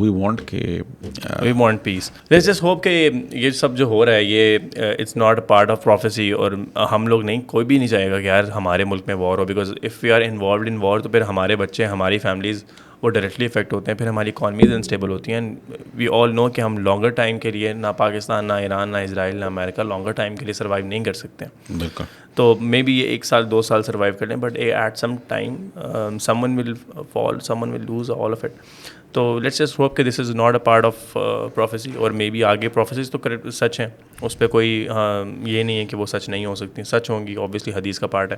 we want peace. Let's just hope کہ یہ سب جو ہو رہا ہے یہ it's not part of prophecy, اور ہم لوگ نہیں, کوئی بھی نہیں چاہے گا کہ یار ہمارے ملک میں وار ہو, because if we are involved in war تو پھر ہمارے بچے, ہماری فیملیز وہ ڈائریکٹلی افیکٹ ہوتے ہیں, پھر ہماری اکانومیز انسٹیبل ہوتی ہیں. وی آل نو کہ ہم لانگر ٹائم کے لیے نہ پاکستان, نہ ایران, نہ اسرائیل, نہ امریکہ لانگر ٹائم کے لیے سروائیو نہیں کر سکتے. بالکل. تو مے بی یہ 1 سال 2 سال سروائیو کر لیں, but at some time someone will fall, someone will lose all of it. تو لیٹس جسٹ ہوپ کہ this is not a part of prophecy, اور مے بی آگے پروفیسیز تو سچ ہیں, اس پہ کوئی یہ نہیں ہے کہ وہ سچ نہیں ہو سکتی, سچ ہوں گی, اوبیسلی حدیث کا پارٹ ہے,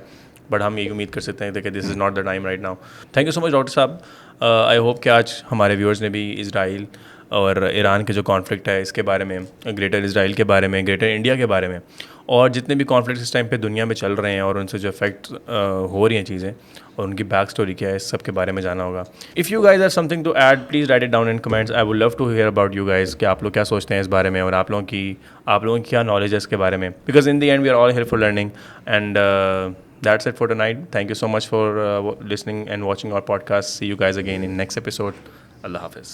بٹ ہم یہی امید کر سکتے ہیں کہ this is not the time right now. Thank you so much doctor صاحب. آئی ہوپ کہ آج ہمارے ویورز نے بھی اسرائیل اور ایران کے جو کانفلکٹ ہے اس کے بارے میں, گریٹر اسرائیل کے بارے میں, گریٹر انڈیا کے بارے میں, اور جتنے بھی کانفلکٹس اس ٹائم پہ دنیا میں چل رہے ہیں اور ان سے جو افیکٹ ہو رہی ہیں چیزیں, اور ان کی بیک اسٹوری کیا ہے, اس سب کے بارے میں جانا ہوگا. If you guys are something to add, please write it down in comments. I would love to hear about you guys کہ آپ لوگ کیا سوچتے ہیں اس بارے میں, اور آپ لوگوں کی کیا نالج ہے اس کے بارے میں, because in the end we are all here for learning. And that's it for tonight. Thank you so much for listening and watching our podcast. See you guys again in next episode. Allah Hafiz.